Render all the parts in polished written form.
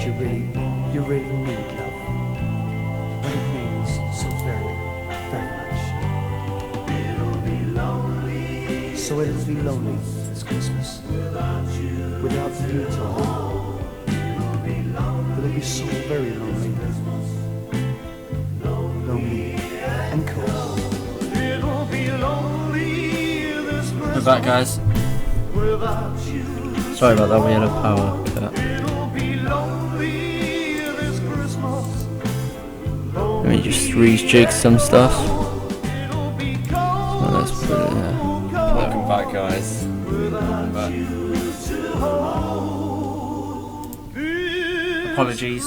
you really need love. When it means so very, very much. So it'll be lonely this Christmas. Without you to hold. It'll be so very lonely. Lonely and cold. It'll be lonely this Christmas. We're back, guys. Sorry about that, we had a power cut. Let me just rejig some stuff. So let's put it there. Welcome back, guys. Welcome back. Apologies.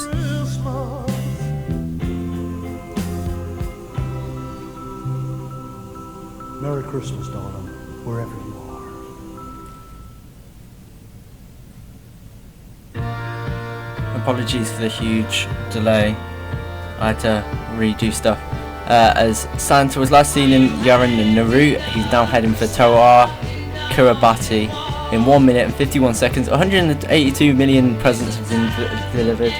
Merry Christmas, darling, wherever you are. Apologies for the huge delay. I had to redo stuff. As Santa was last seen in Yaren and Nauru, he's now heading for Toa Kiribati in 1 minute and 51 seconds. 182 million presents have been delivered.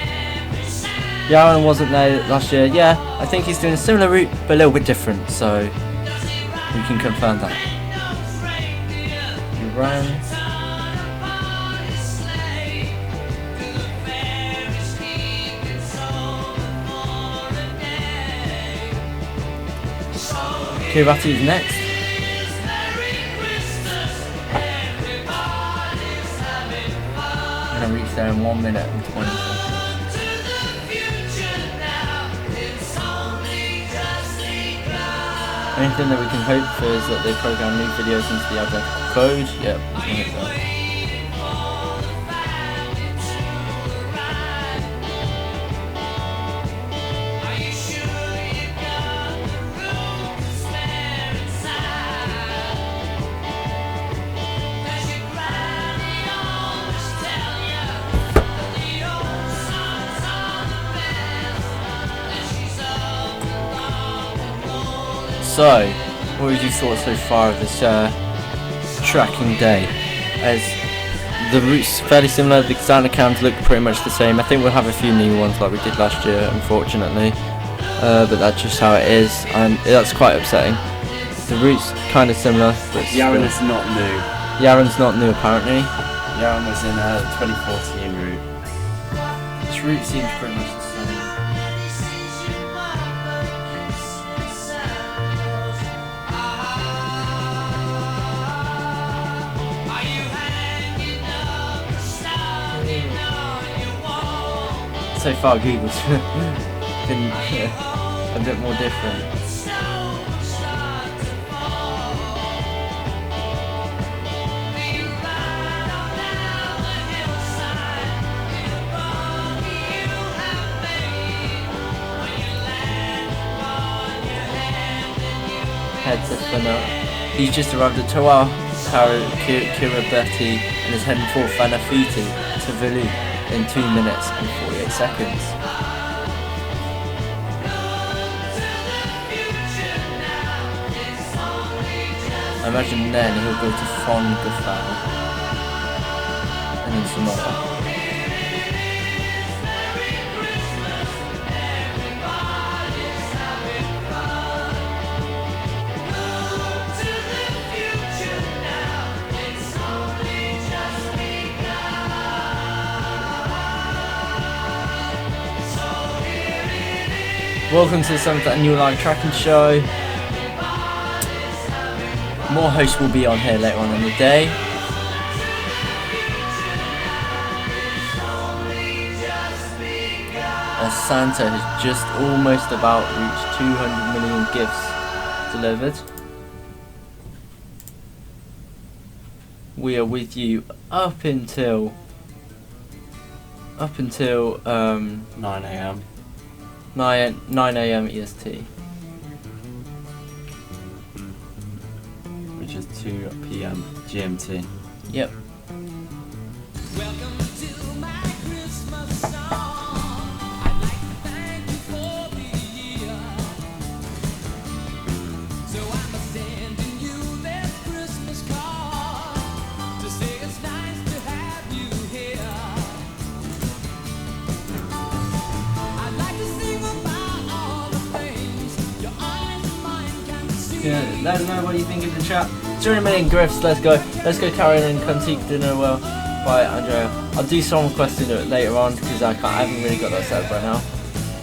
Yaren wasn't there last year. Yeah, I think he's doing a similar route, but a little bit different, so we can confirm that. Iran. Kiribati is next. I'm going to reach there in 1 minute and 20 seconds. Anything that we can hope for is that they program new videos into the identical code. Yep, like that. So, what have you thought so far of this tracking day? As the route's fairly similar, the Xana cams look pretty much the same. I think we'll have a few new ones like we did last year, unfortunately. But that's just how it is. That's quite upsetting. The route's kind of similar, but Yaren is not new. Yaren's not new apparently. Yaren was in a 2014 route. This route seems pretty much the same. So far Google's been a bit more different. Heads up for now. He's just arrived at Toa Kiribati and is heading for Funafuti to Vulu in 2 minutes and 48 seconds. I imagine then he'll go to Fongafau and then Samoa. Welcome to the 7th Annual Live Tracking Show. More hosts will be on here later on in the day. As Santa has just almost about reached 200 million gifts delivered. We are with you up until 9 a.m. 9 a.m. EST. Which is 2 p.m. GMT. Yep. Welcome to my Christmas song. I'd like to thank you for the year. So I'm sending you this Christmas card to say it's nice to have you here. Yeah, let us know what you think in the chat. 3 million grifts, let's go. Let's go Carolyn Cunty, Dinner Well by Andrea. I'll do some question later on because I haven't really got that set up right now.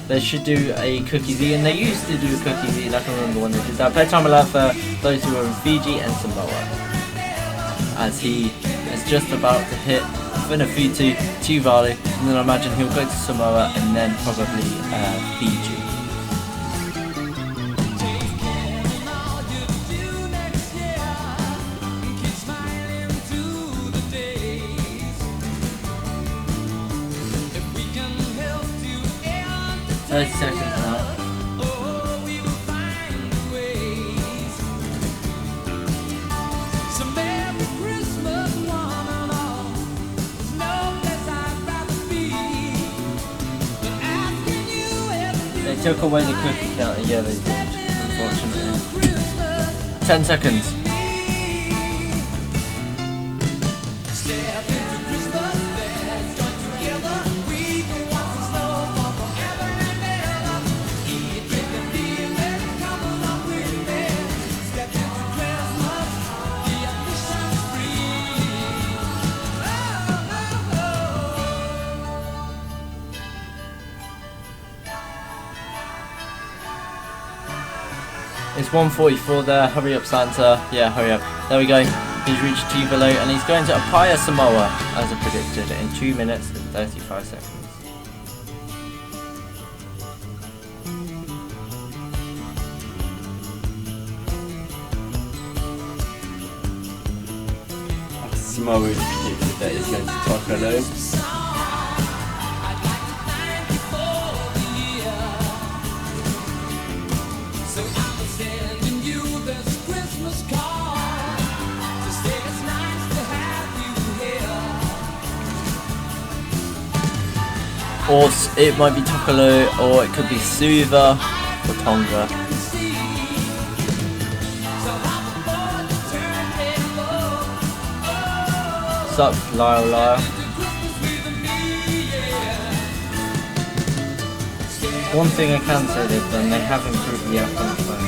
They should do a cookie V, and they used to do a cookie V, and I can remember when they did that. Bedtime alert for those who are in Fiji and Samoa, as he is just about to hit Funafuti, Tuvalu, and then I imagine he'll go to Samoa and then probably Fiji. Seconds now. They took away the cookie counter, yeah they did, unfortunately. 10 seconds. It's 1:44 there, hurry up Santa, yeah hurry up, there we go, he's reached Tuvalu and he's going to Apia Samoa as I predicted in 2 minutes and 35 seconds. Samoa predicted that he's going to Tokyo. Or it might be Tokyo, or it could be Suva or Tonga. Sup, Lyle. One thing I can say is that they have improved the app on the phone.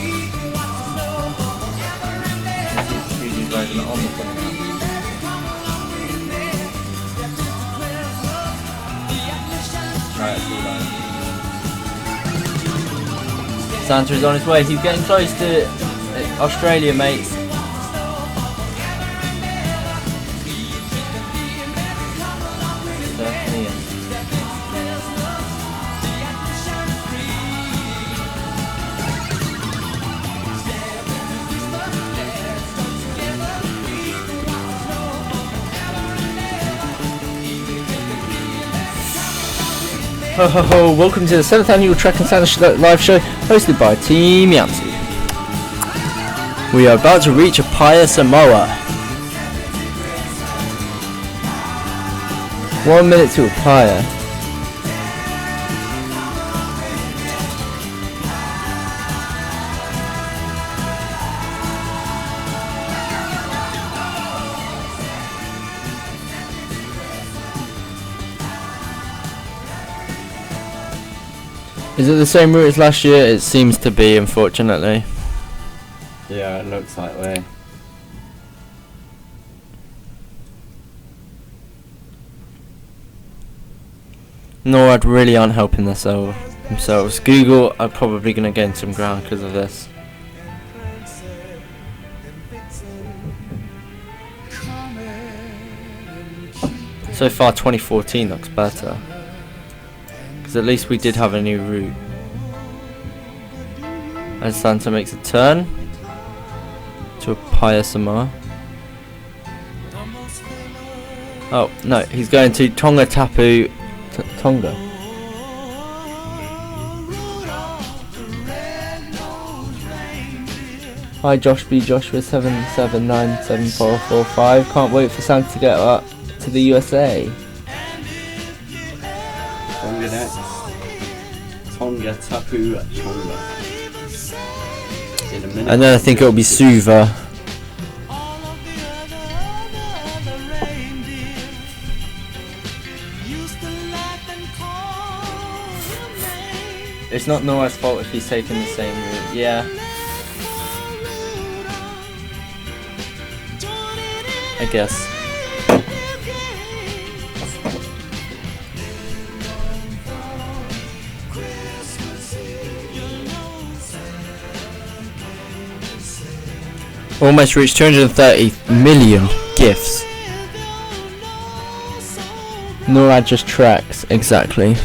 This is the 3D version on the phone. Santa is on his way, he's getting close to Australia, mates. Ho ho ho, welcome to the 7th annual Trek and Santa live show hosted by Team Yancy. We are about to reach Apia Samoa. 1 minute to Apia. Is it the same route as last year? It seems to be, unfortunately. Yeah, it looks that way. NORAD really aren't helping themselves. Google are probably going to gain some ground because of this. So far 2014 looks better. Because at least we did have a new route. As Santa makes a turn to Apia Samoa. Oh no, he's going to Tonga Tapu. Tonga. Hi Josh B. Joshua 7797445. Can't wait for Santa to get up to the USA. Tonga next. Tonga Tapu Tonga. In a minute. And then I think it'll be Suva. It's not Noah's fault if he's taking the same route. Yeah. I guess. Almost reached 230 million gifts. NORAD just tracks, exactly.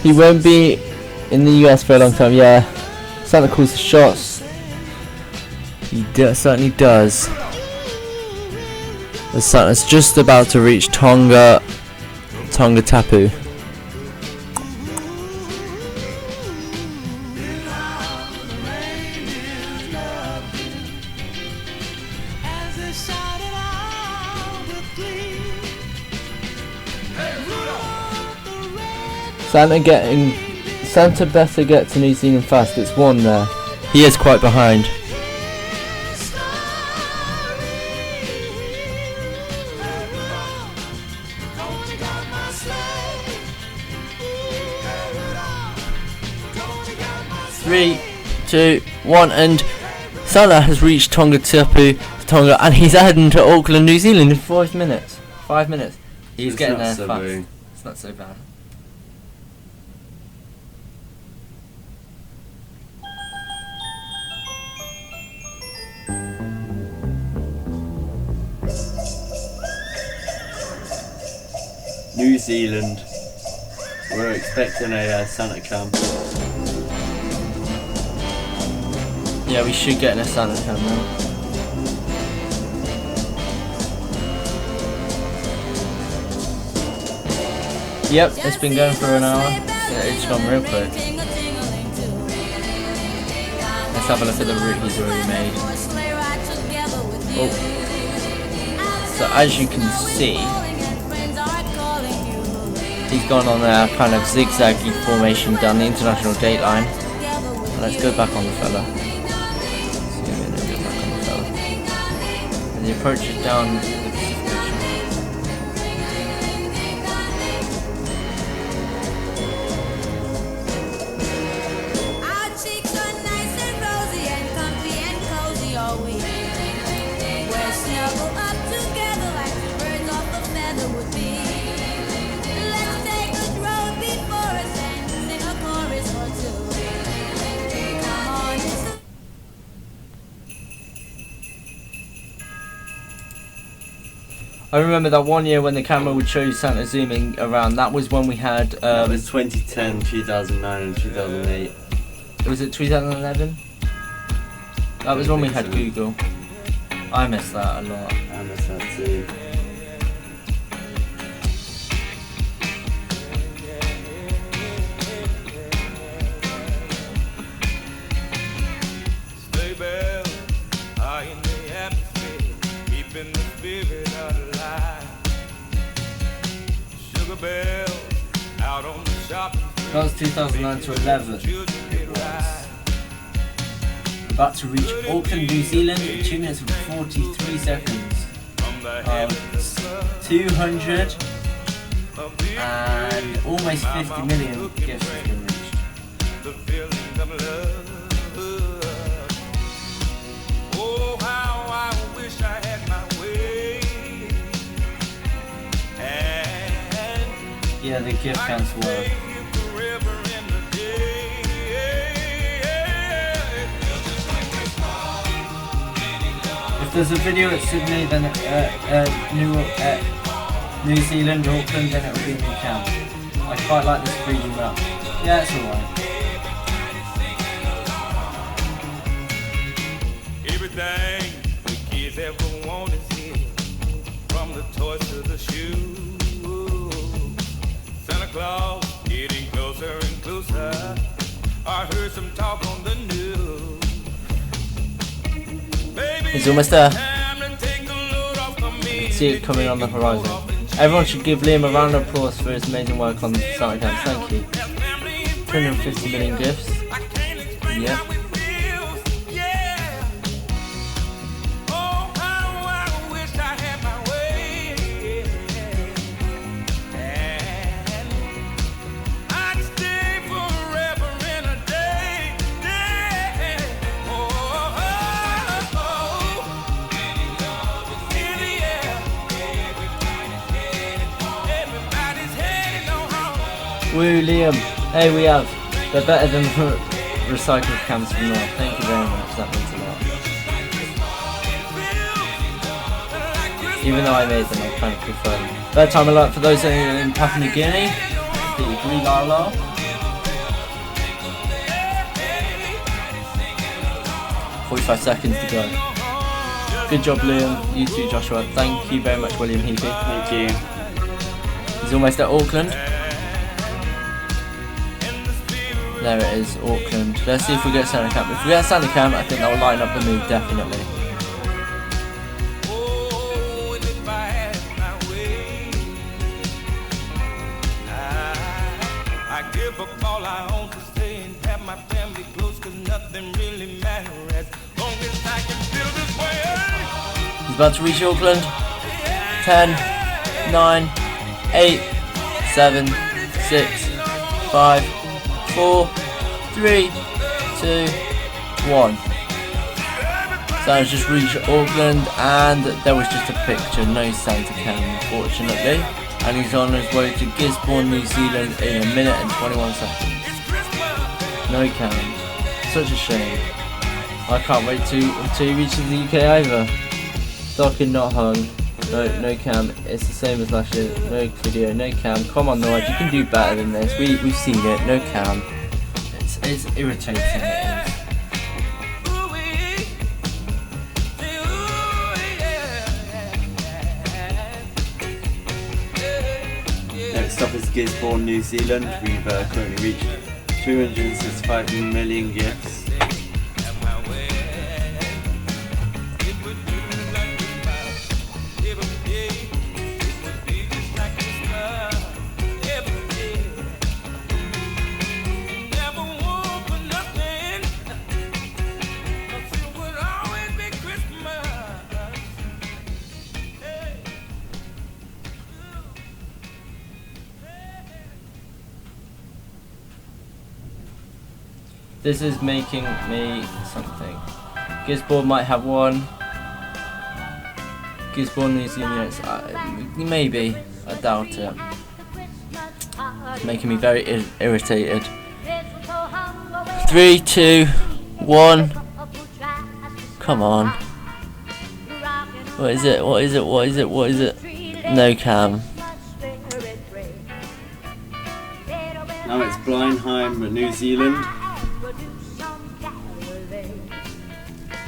He won't be in the US for a long time, yeah. Santa calls the shots. He certainly does. The Santa's just about to reach Tonga Tapu. Santa better get to New Zealand fast. It's one there. He is quite behind. Three, 2, 1, and Santa has reached Tonga, and he's heading to Auckland, New Zealand in 5 minutes. 5 minutes. He's getting there fast. Bad. It's not so bad. New Zealand. We're expecting a Santa cam. Yeah, we should get in a Santa cam now. Yep, it's been going for an hour. Yeah, it's gone real quick. Let's have a look at the route he's already made. Oh. So as you can see, he's gone on a kind of zigzaggy formation down the international date line. Let's go back on the fella. And the approach is down the Pacific Ocean. Our cheeks are nice and rosy and comfy and cozy all week. We're snuggled up together like two birds off a feather would be. Let's take the road before us and sing a chorus or two. Come on, it's I remember that one year when the camera would show you Santa zooming around. That was when we had. That was 2010, 2009, and 2008. Was it 2011? That was when we had Google. I miss that a lot. I miss that too. Sleigh bells are in the atmosphere, keeping the spirit alive. Sugar bells out on the shopping street. That was 2009 to 11. About to reach Auckland, New Zealand in 2 minutes and 43 seconds. 200 and almost 50 million gifts have been reached. The feeling of love. Oh, how I wish I had my way. And Yeah, the gift counts were. forever in the day. If there's a video at Sydney, then New Zealand, Auckland, then it will be New Camp. I quite like this 3D map. Yeah, it's alright. Everything the kids ever want is here, from the toys to the shoes. Santa Claus getting closer and closer. I heard some talk on the news. Baby, He's almost there. time to take the load off of me. See it coming on the horizon. Everyone should give Liam a round of applause for his amazing work on Santa Camp. Thank you. 250 million gifts. Yep. Woo, Liam. Hey, we have. They're better than recycled cans from North. Thank you very much. That means a lot. Even though I made them, I kind of prefer them. Third time alert for those in Papua New Guinea. The Green Lala. "45 seconds to go." Good job, Liam. You too, Joshua. Thank you very much, William Heapy. Thank you. He's almost at Auckland. There it is, Auckland. Let's see if we get Santa Camp. If we get Santa Camp, I think that will line up the mood, definitely. I give up all I own to stay and have my family close, 'cause nothing really matters as long as I can feel this way. He's about to reach Auckland. 10, 9, 8, 7, 6, 5, 4, 3, 2, 1. Santa's just reached Auckland and there was just a picture, no Santa Cam unfortunately. And he's on his way to Gisborne, New Zealand in 1 minute and 21 seconds. No cam. Such a shame. I can't wait till he reaches the UK either. Stocking not hung. No cam. It's the same as last year. No video, no cam. Come on, Nord, you can do better than this. We've seen it. No cam. It's irritating. It is. Next up is Gisborne, New Zealand. We've currently reached 265 million gifts. This is making me something. Gisborne might have one. Gisborne, New Zealand, maybe. I doubt it. It's making me very irritated. 3, 2, 1. Come on. What is it? What is it? What is it? What is it? No cam. Now it's Blenheim, New Zealand.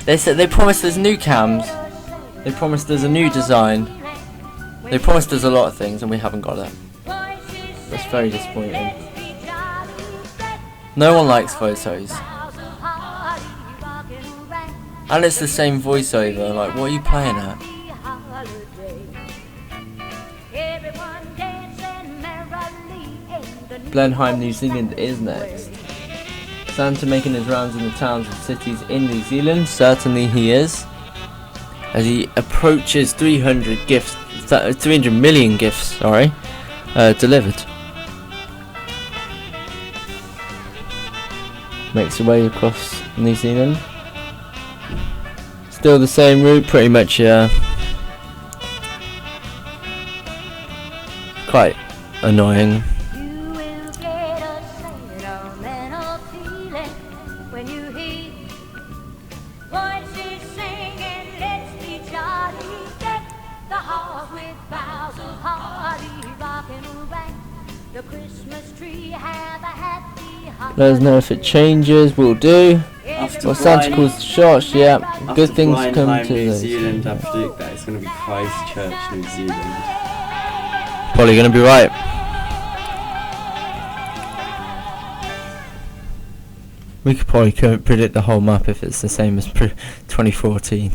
They said they promised us new cams. They promised us a new design. They promised us a lot of things and we haven't got it. That's very disappointing. No one likes photos. And it's the same voiceover, like what are you playing at? Blenheim, New Zealand is next. Santa making his rounds in the towns and cities in New Zealand, certainly he is. As he approaches 300 million gifts, delivered. Makes his way across New Zealand. Still the same route, pretty much, yeah. Quite annoying. Let us know if it changes, we'll do. Well, Santa Claus shots, yeah. Good things come to New those. Zealand, after that, it's going to be Christchurch, New Zealand. Probably gonna be right. We could probably predict the whole map if it's the same as 2014.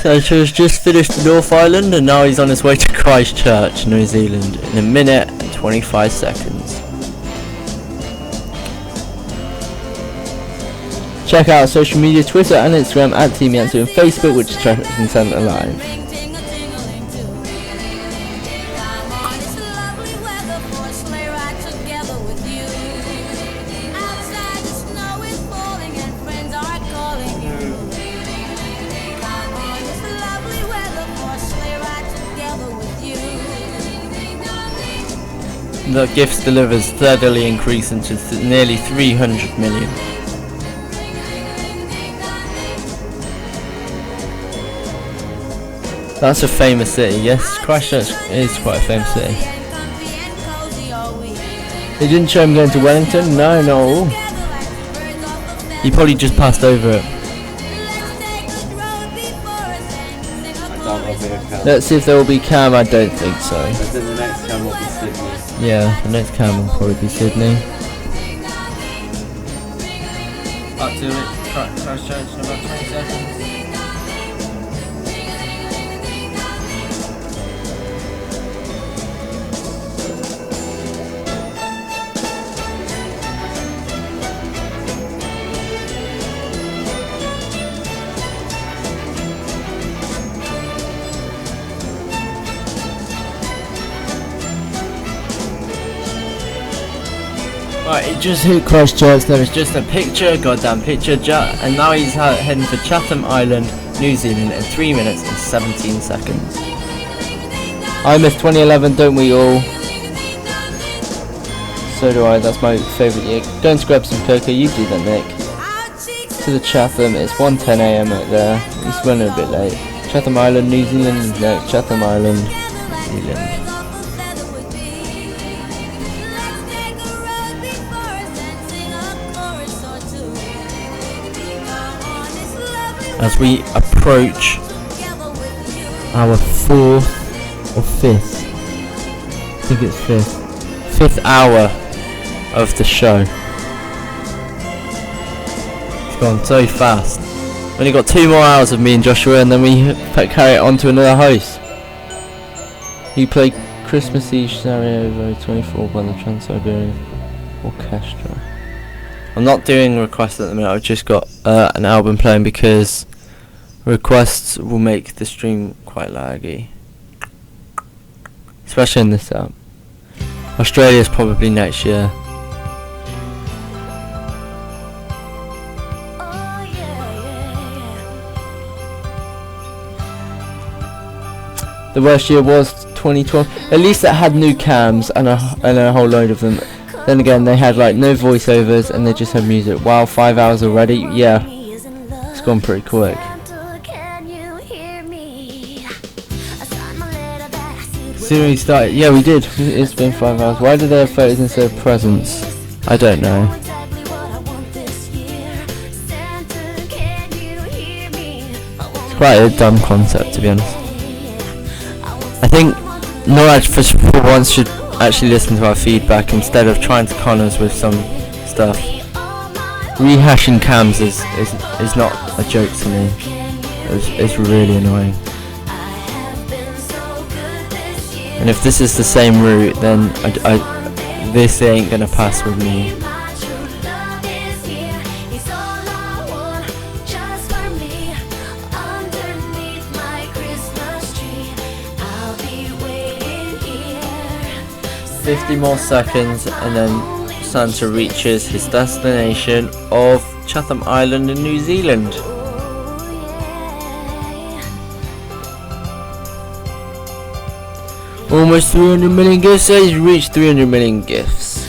Sancho's just finished the North Island and now he's on his way to Christchurch, New Zealand in a minute and 25 seconds. Check out social media, Twitter and Instagram at Team Yansu and Facebook, which is Traffic Centre Live. Come on, it's lovely weather for a sleigh ride together with you. Outside the snow is falling and friends are calling you. Come on, it's lovely weather for a sleigh ride together with you. The gifts delivered steadily increasing to nearly 300 million. That's a famous city, yes, Christchurch is quite a famous city. They didn't show him going to Wellington? No. He probably just passed over it. I doubt there'll be a cam. Let's see if there will be cam, I don't think so. I think the next cam will be Sydney. Yeah, the next cam will probably be Sydney. Up to it, Christchurch in about 20 seconds. Right, it just hit Christchurch, there was just a picture, goddamn picture, and now he's heading for Chatham Island, New Zealand in 3 minutes and 17 seconds. I miss 2011, don't we all? So do I, that's my favourite year. Go and grab some cocoa, you do that, Nick. To the Chatham, it's 1:10 AM out there, he's running a bit late. Chatham Island, New Zealand, no, Chatham Island, New Zealand. As we approach our fourth or fifth, I think it's fifth hour of the show. It's gone so fast. Only got 2 more hours of me and Joshua and then we carry it on to another host. You play Christmas Eve Sarajevo 24 by the Trans-Siberian Orchestra. I'm not doing requests at the minute, I've just got an album playing because requests will make the stream quite laggy. Especially in this app. Australia's probably next year. The worst year was 2012. At least it had new cams and a whole load of them. Then again, they had like no voiceovers and they just had music. Wow, 5 hours already? Yeah, it's gone pretty quick. Series started. Yeah, we did. It's been 5 hours. Why did they have photos instead of presents? I don't know. It's quite a dumb concept, to be honest. I think Norad for once should actually listen to our feedback instead of trying to con us with some stuff. Rehashing cams is not a joke to me. It's really annoying. And if this is the same route, then this ain't gonna pass with me. $50 more seconds and then Santa reaches his destination of Chatham Island in New Zealand. Almost 300 million gifts, so he's reached 300 million gifts.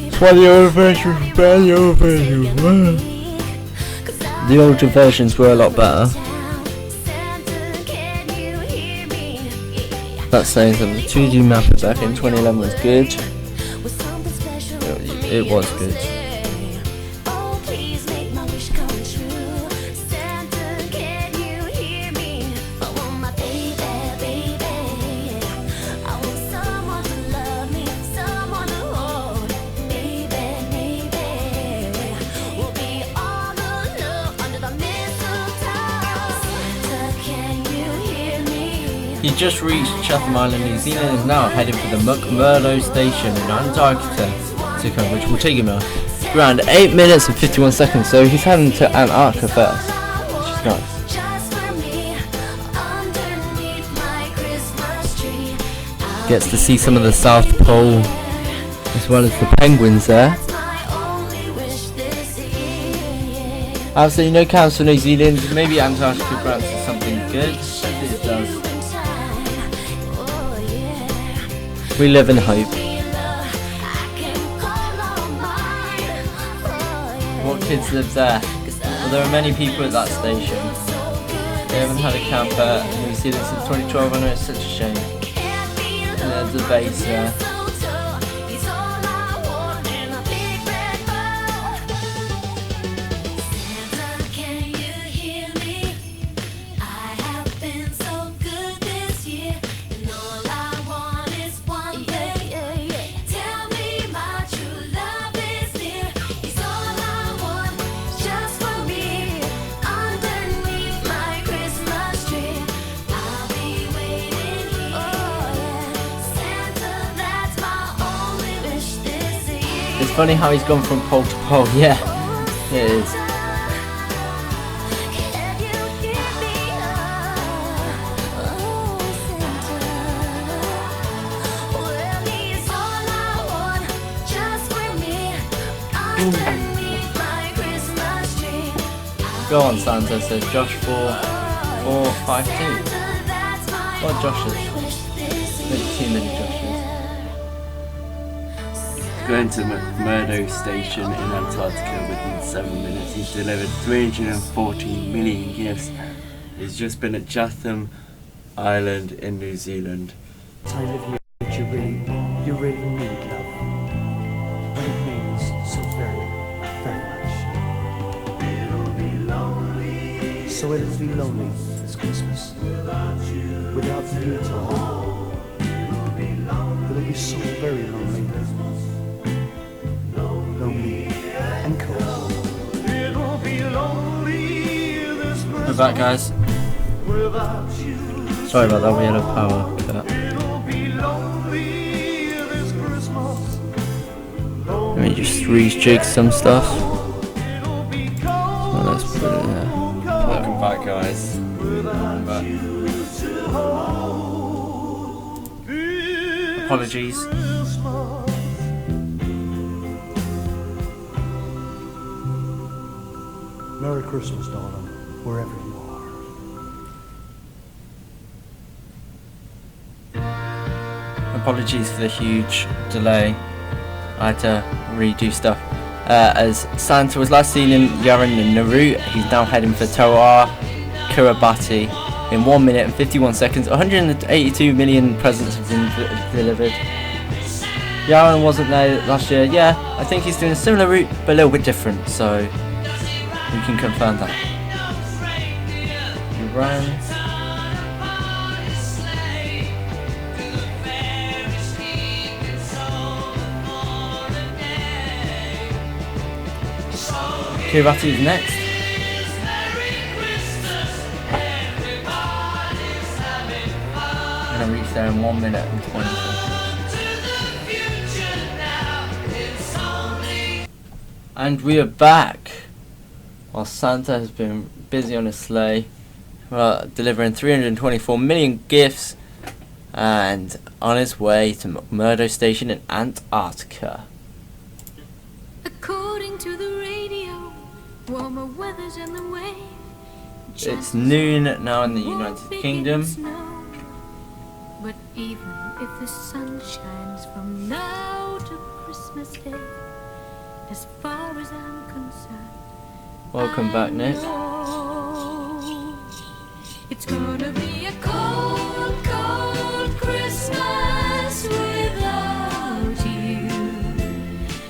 That's why the old version was better, the old version was better. The older versions were a lot better. That's saying something. 2D Mapper back in 2011 was good. It was good. He just reached Chatham Island, New Zealand, and is now headed for the McMurdo Station in Antarctica, which will take him around 8 minutes and 51 seconds. So he's heading to Antarctica first, which is nice. Gets to see some of the South Pole as well as the penguins there. Absolutely no counts for New Zealand. Maybe Antarctica grants us something good. It does. We live in hope. What kids live there? Well, there are many people at that station. They haven't had a camper in New Zealand since 2012. I know, it's such a shame. And there's the base there. It's funny how he's gone from pole to pole. Yeah, it is. Go on, Santa, says Josh 4452. What Joshes? Maybe too many Joshes. Going to McMurdo Station in Antarctica within 7 minutes. He's delivered 340 million gifts. He's just been at Chatham Island in New Zealand. Time of year that you really need love. But it means so very, very much. So it'll be lonely this Christmas. Without you to hold. It'll be so very lonely. Lonely and cold. It'll be lonely this Christmas. We're back, guys. Sorry about that, we had a power cut. Let me just rejig some stuff. So let's put it there. Welcome back, guys. Welcome back. Apologies. Merry Christmas, darling, wherever you are. Apologies for the huge delay. I had to redo stuff. As Santa was last seen in Yaren and Nauru, he's now heading for Tarawa, Kiribati in 1 minute and 51 seconds. 182 million presents have been delivered. Yaren wasn't there last year. Yeah, I think he's doing a similar route, but a little bit different, so we can confirm that. Iran. Kiribati is next. I'm going to reach there in 1 minute and 20 seconds. And we are back. While Santa has been busy on his sleigh, delivering 324 million gifts and on his way to McMurdo Station in Antarctica. According to the radio, warmer weather's in the way. It's noon now in the United Kingdom. But even if the sun shines from now to Christmas Day, as far as I'm concerned, Welcome back, Nick. It's gonna be a cold, cold Christmas without you.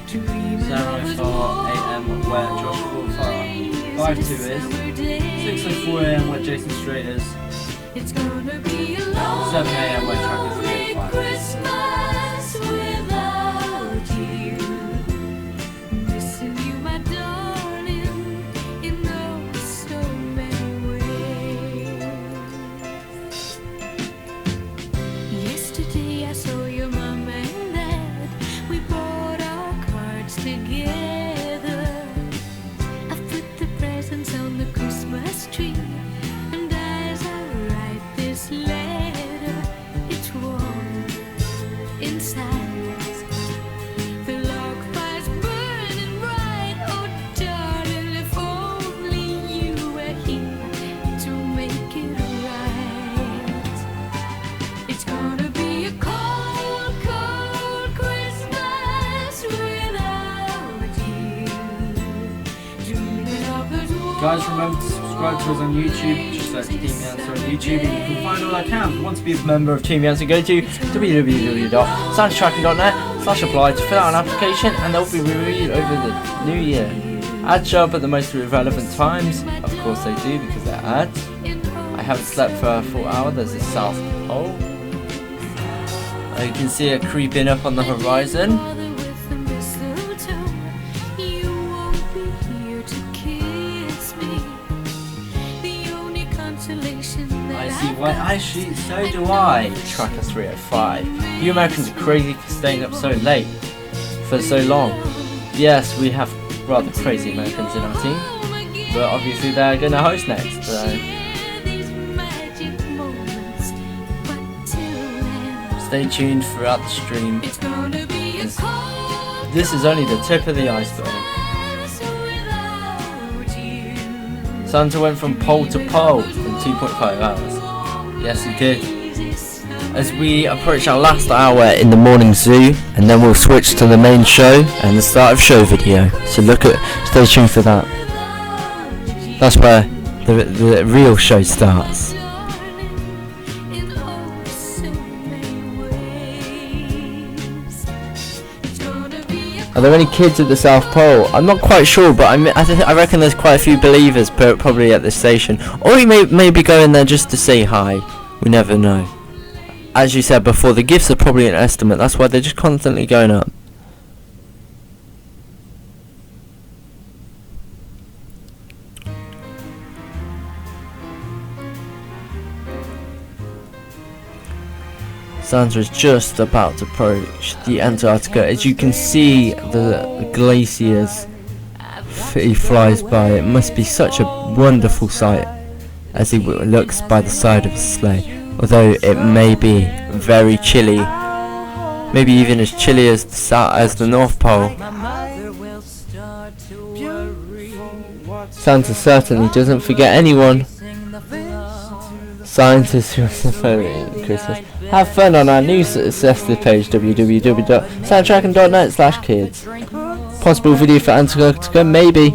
7:04 AM where Josh Fulfar 52 is. 6:04 AM where Jason Strait is. It's gonna be a 7 AM where Track is lonely Christmas without you. Missing you, my darling, in oh so many ways. guys, remember to subscribe to us on YouTube. Just search Team Yancer on YouTube and you can find all our accounts. Want to be a member of Team Yancer, go to www.soundtracking.net/apply to fill out an application and they'll be reviewed over the new year. Ads show up at the most relevant times. Of course they do because they're ads. I haven't slept for a full hour. There's the South Pole. You can see it creeping up on the horizon. I see why I shoot, so do I. Tracker 305. You Americans are crazy for staying up so late for so long. Yes, we have rather crazy Americans in our team, but obviously they're going to host next. So. Stay tuned throughout the stream. This is only the tip of the iceberg. Santa went from pole to pole in 2.5 hours. Yes, he did. As we approach our last hour in the morning zoo, and then we'll switch to the main show and the start of show video. So stay tuned for that. That's where the real show starts. Are there any kids at the South Pole? I'm not quite sure, but I reckon there's quite a few believers probably at this station. Or he may be going there just to say hi. We never know. As you said before, the gifts are probably an estimate. That's why they're just constantly going up. Santa is just about to approach the Antarctica. As you can see the glaciers, he flies by. It must be such a wonderful sight as he looks by the side of his sleigh. Although it may be very chilly, maybe even as chilly as the North Pole. Santa certainly doesn't forget anyone. Scientists who are celebrating Christmas. Have fun on our new suggested page, www.soundtracking.net/kids. Possible video for Antarctica, maybe.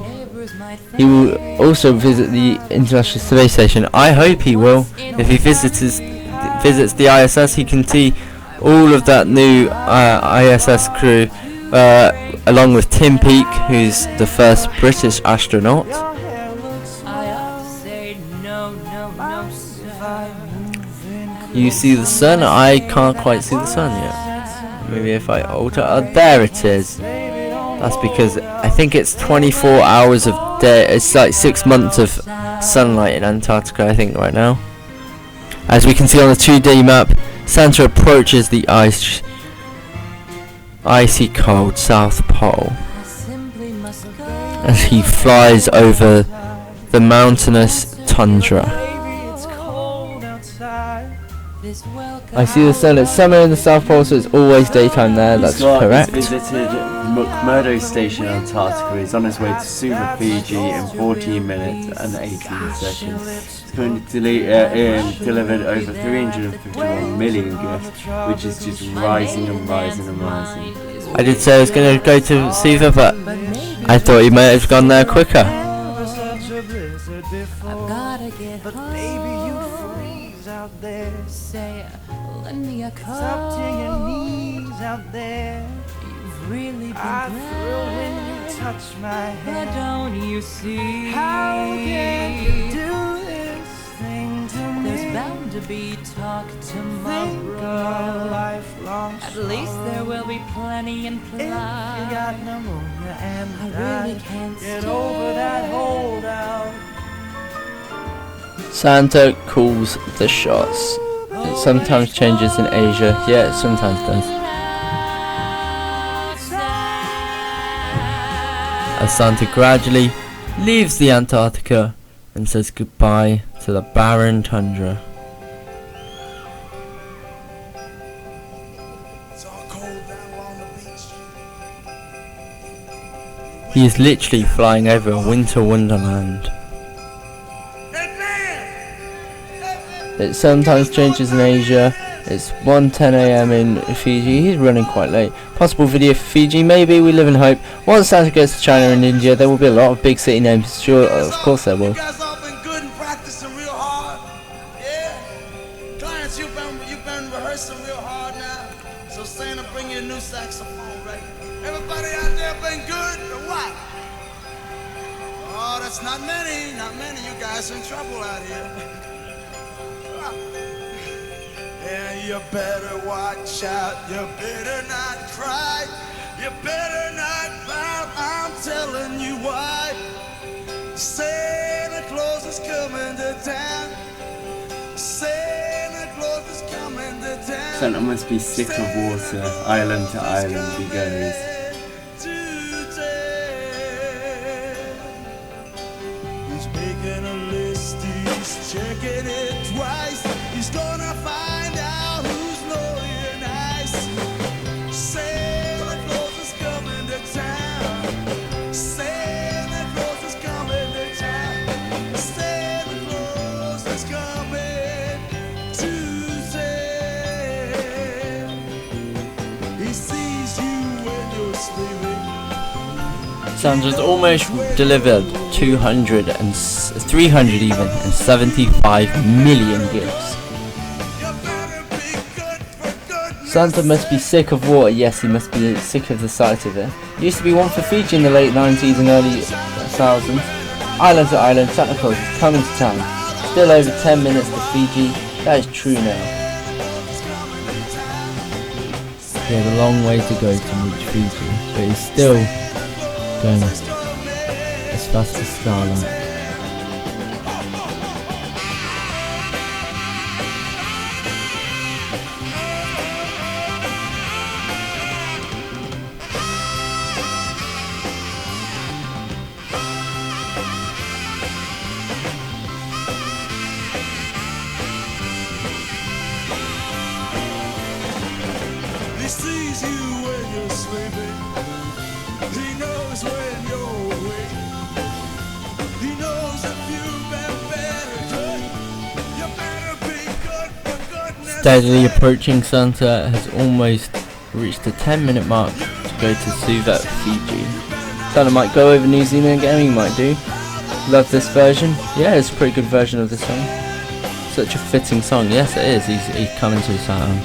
He will also visit the International Space Station. I hope he will. If he visits the ISS, he can see all of that new ISS crew, along with Tim Peake, who's the first British astronaut. You see the sun? I can't quite see the sun yet. Maybe if I alter... Oh, there it is. That's because I think it's 24 hours of day. It's like 6 months of sunlight in Antarctica, I think, right now. As we can see on the 2D map, Santa approaches the icy cold South Pole as he flies over the mountainous tundra. I see the sun. It's summer in the South Pole, so it's always daytime there. That's correct. He's visited McMurdo Station, Antarctica. He's on his way to Suva, Fiji in 14 minutes and 18 seconds. He's going to delivered over 351 million gifts, which is just rising and rising and rising. I did say I was going to go to Suva, but I thought he might have gone there quicker. Say, lend me a cup. It's up to your knees out there. You've really been I thrill when you touch my hand. But don't you see? How can you do this thing to me? There's bound to be talk tomorrow. Lifelong at least there will be plenty in play. If you got pneumonia and I really can't get over that holdout. Santa calls the shots. It sometimes changes in Asia. Yeah, it sometimes does. As Santa gradually leaves the Antarctica and says goodbye to the barren tundra. He is literally flying over a winter wonderland. It sometimes changes in Asia. It's 1:10 a.m. in Fiji. He's running quite late. Possible video for Fiji? Maybe. We live in hope. Once Santa goes to China and India, there will be a lot of big city names. Sure, of course there will. You guys all been good and practicing real hard. Yeah. Clients, you've been rehearsing real hard now. So Santa, bring you a new saxophone, right? Everybody out there been good or what? Oh, that's not many. You guys are in trouble out here. Yeah, you better watch out. You better not cry. You better not pout. I'm telling you why. Santa Claus is coming to town. Santa Claus is coming to town. Santa must be sick of water. Island to island he goes. He's making a list. He's checking it twice. He's gonna find out who's naughty and nice. Santa Claus is coming to town. Santa Claus is coming to town. Santa Claus is coming to town. He sees you when you're sleeping. Santa's almost delivered 375 million gifts. Santa must be sick of water. Yes, he must be sick of the sight of it. Used to be one for Fiji in the late 90s and early 2000s. Island to island, Santa Claus is coming to town. Still over 10 minutes to Fiji. That is true now. He had a long way to go to reach Fiji, but he's still going as fast as Starlight. He sees you when you're sleeping. He knows when you're awake. He knows if you've been better good. You better be good for goodness. Steadily approaching, Santa has almost reached the 10-minute mark to go to Suva, Fiji. Santa might go over New Zealand again, he might do. Love this version? Yeah, it's a pretty good version of the song. Such a fitting song. Yes, it is. He's coming to town.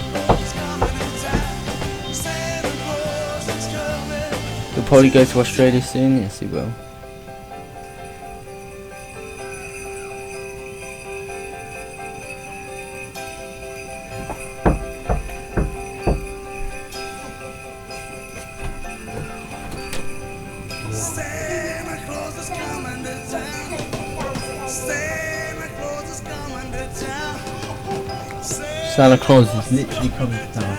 He'll probably go to Australia soon. Yes, he will. Santa Claus is coming to town. Santa Claus is coming to town. Santa Claus is literally coming to town.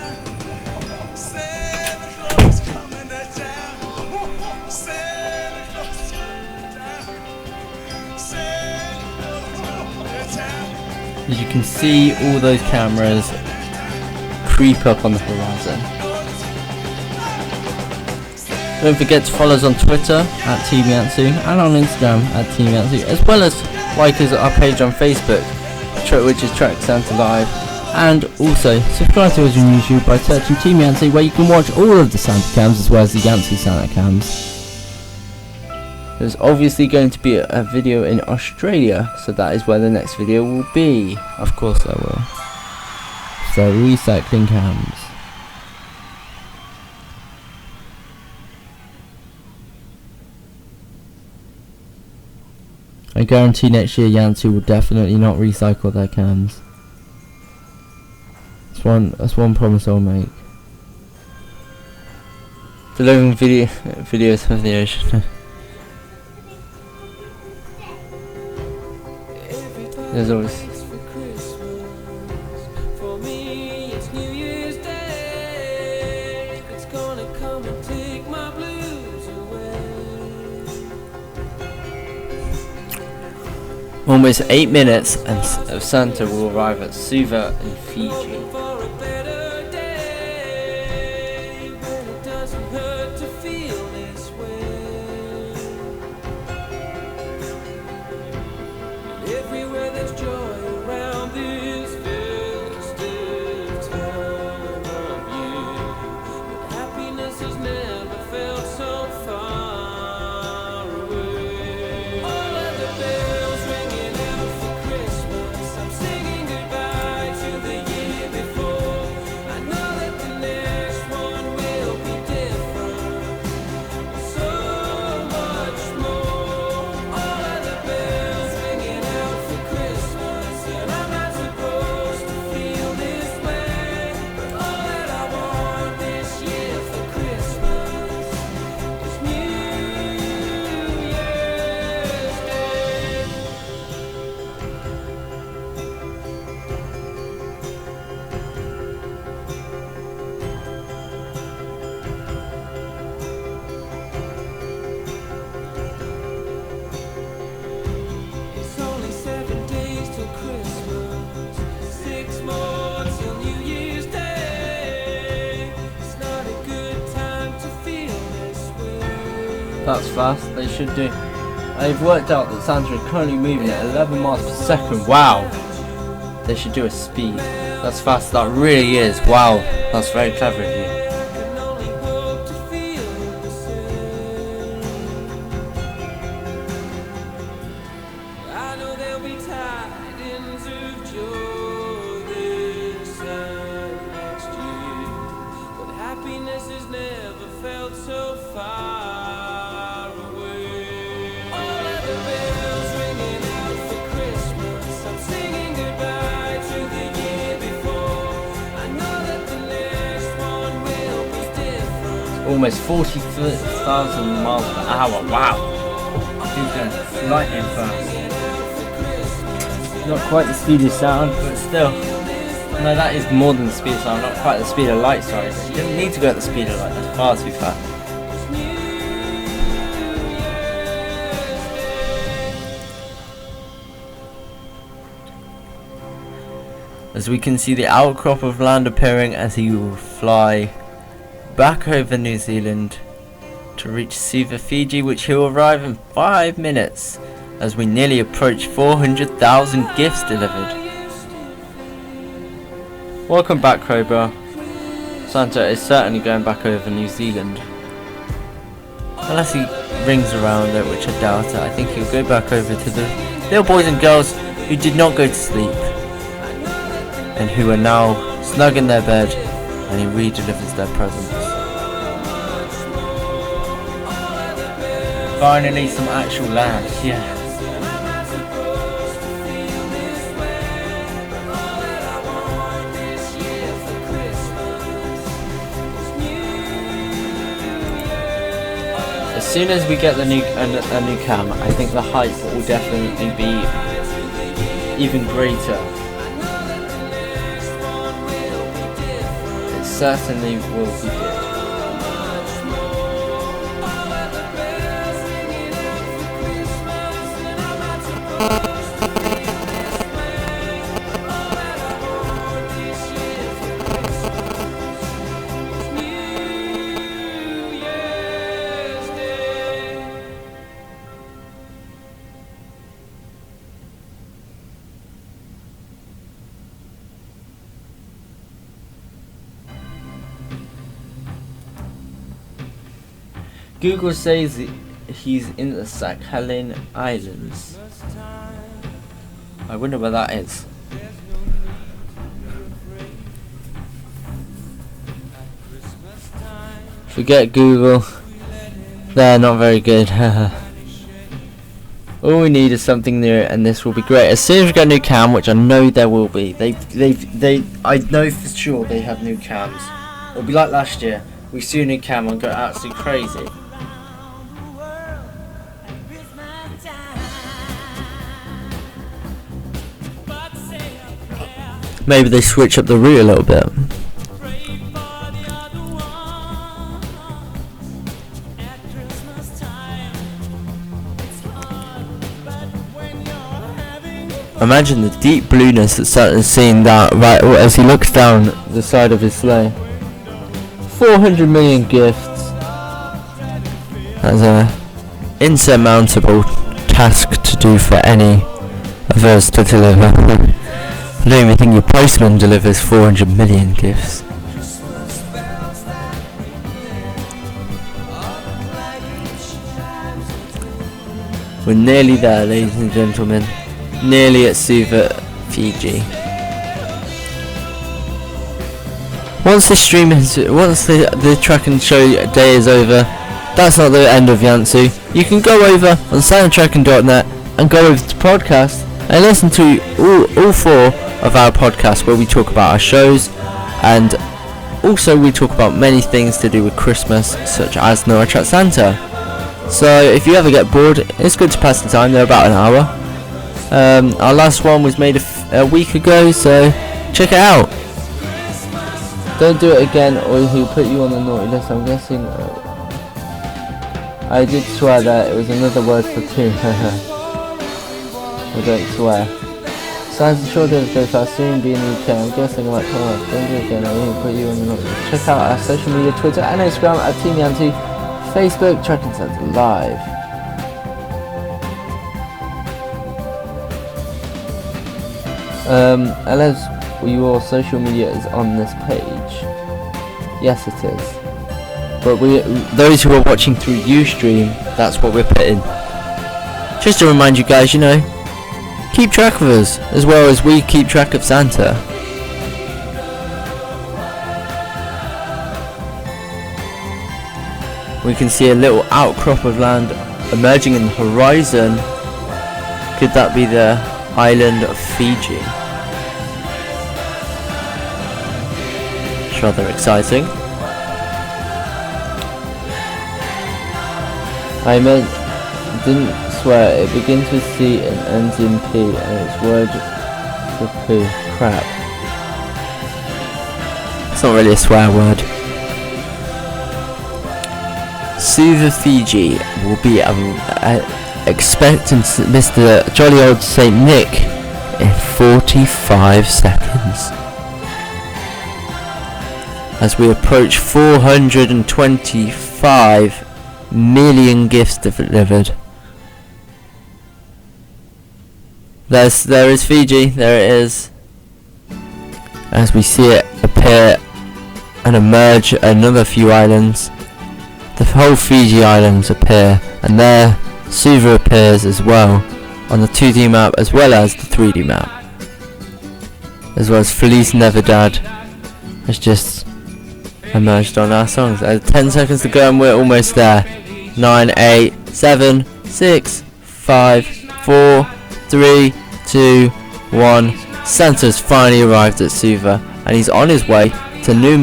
Santa Claus is coming to town. Santa Claus is coming to town. Santa Claus is coming to town. As you can see, all those cameras creep up on the horizon. Don't forget to follow us on Twitter at Team Yatsu and on Instagram at Team Yatsu, as well as like us at our page on Facebook, which is Track Santa Live, and also subscribe to us on YouTube by searching Team Yatsu, where you can watch all of the Santa cams as well as the Yatsu Santa cams. There's obviously going to be a video in Australia, so that is where the next video will be. Of course there will. So recycling cams. I guarantee next year Yatsu will definitely not recycle their cans. That's one promise I'll make. Delivering videos of the ocean. There's always For me, it's New Year's Day. It's gonna come and take my blues away. almost 8 minutes and Santa will arrive at Suva in Fiji. For a better day, when it doesn't hurt to feel this way. Everywhere there's joy around this festive time. That's fast. They should do. They've worked out that Santa is currently moving at 11 miles per second. Wow. They should do a speed. That's fast. That really is. Wow. That's very clever of you. I know there'll be tidings of joy this time next year, but happiness has never felt so far away. All of the bells ringing out for Christmas, I'm singing goodbye to the year before. I know that the next one will be different. Almost 40,000 miles per hour. Wow. Dude's going lightning fast. Not quite the speed of sound, but still. No, that is more than the speed of sound, not quite the speed of light, sorry. You didn't need to go at the speed of light, that's far too fast. As we can see the outcrop of land appearing as he will fly back over New Zealand to reach Suva, Fiji, which he will arrive in 5 minutes as we nearly approach 400,000 gifts delivered. Welcome back, Cobra. Santa is certainly going back over New Zealand. Unless he rings around it, which I doubt it. I think he'll go back over to the little boys and girls who did not go to sleep and who are now snug in their bed, and he re-delivers their presents. Finally some actual land, yeah. As soon as we get the new a new cam, I think the hype will definitely be even greater. It certainly will be good. Google says he's in the Sakhalin Islands. I wonder where that is. Forget Google. They're not very good. All we need is something new, and this will be great. As soon as we get a new cam, which I know there will be, I know for sure they have new cams. It'll be like last year. We see a new cam and go absolutely crazy. Maybe they switch up the route a little bit. Imagine the deep blueness that Santa's seeing that right as he looks down the side of his sleigh. 400 million gifts. That's an insurmountable task to do for any of us to deliver. I don't even think your postman delivers 400 million gifts. We're nearly there, ladies and gentlemen. Nearly at Suva, Fiji. Once the stream is, once the track and show day is over, that's not the end of Yansu. You can go over on soundtracking.net and go over to podcast and listen to all 4 of our podcasts where we talk about our shows, and also we talk about many things to do with Christmas, such as Noah Chat Santa. So if you ever get bored, it's good to pass the time. They're about an hour. Our last one was made a week ago, so check it out. Don't do it again or he'll put you on the naughty list. I'm guessing I did swear that it was another word for 2. I don't swear. Signs of short days go fast, soon be in the UK. I'm guessing I might come up. Don't do it again or he'll put you on the naughty list. Check out our social media, Twitter and Instagram at Team Yancy. Facebook, Tracking Santa Live. Alex, your social media is on this page. Yes, it is. But those who are watching through Ustream, that's what we're putting. Just to remind you guys, you know, keep track of us as well as we keep track of Santa. We can see a little outcrop of land emerging in the horizon. Could that be the island of Fiji? It's rather exciting. Didn't swear. It begins with C and ends in P, and it's word for poo. Crap. It's not really a swear word. Suva Fiji will be expecting Mr. Jolly Old Saint Nick in 45 seconds. As we approach 425 million gifts delivered. There is Fiji, there it is. As we see it appear and emerge another few islands. The whole Fiji islands appear, and there Suva appears as well on the 2D map as well as the 3D map. As well as Feliz Navidad has just emerged on our songs. 10 seconds to go and we're almost there. 9, 8, 7, 6, 5, 4, 3, 2, 1. Santa's finally arrived at Suva and he's on his way to New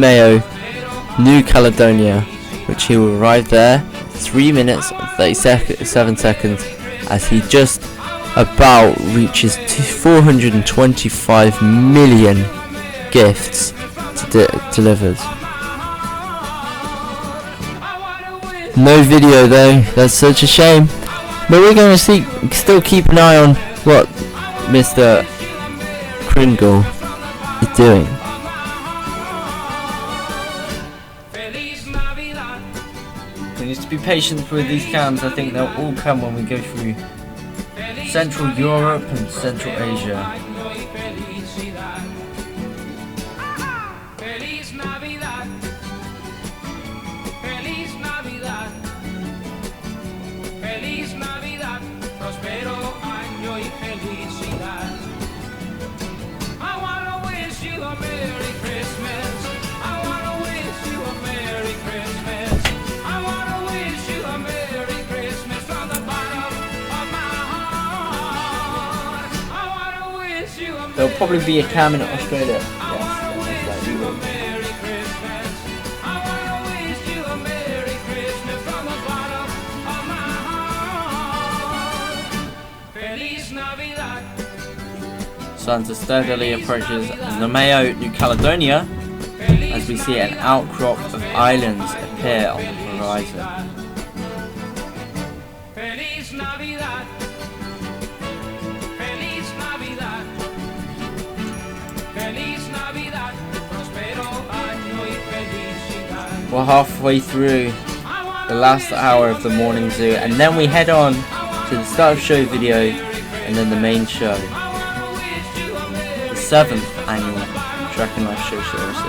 Caledonia, which he will arrive there 3 minutes and 37 seconds as he just about reaches 425 million gifts delivered. No video though, that's such a shame. But we're going to still keep an eye on what Mr. Kringle is doing. We need to be patient with these cams. I think they'll all come when we go through Central Europe and Central Asia. There'll probably be a cam in Australia. Yes, most likely will. Santa steadily approaches Namao, New Caledonia, as we see an outcrop of islands appear on the horizon. We're halfway through the last hour of the morning zoo, and then we head on to the start of show video and then the main show, the 7th annual Tracking Life Show series.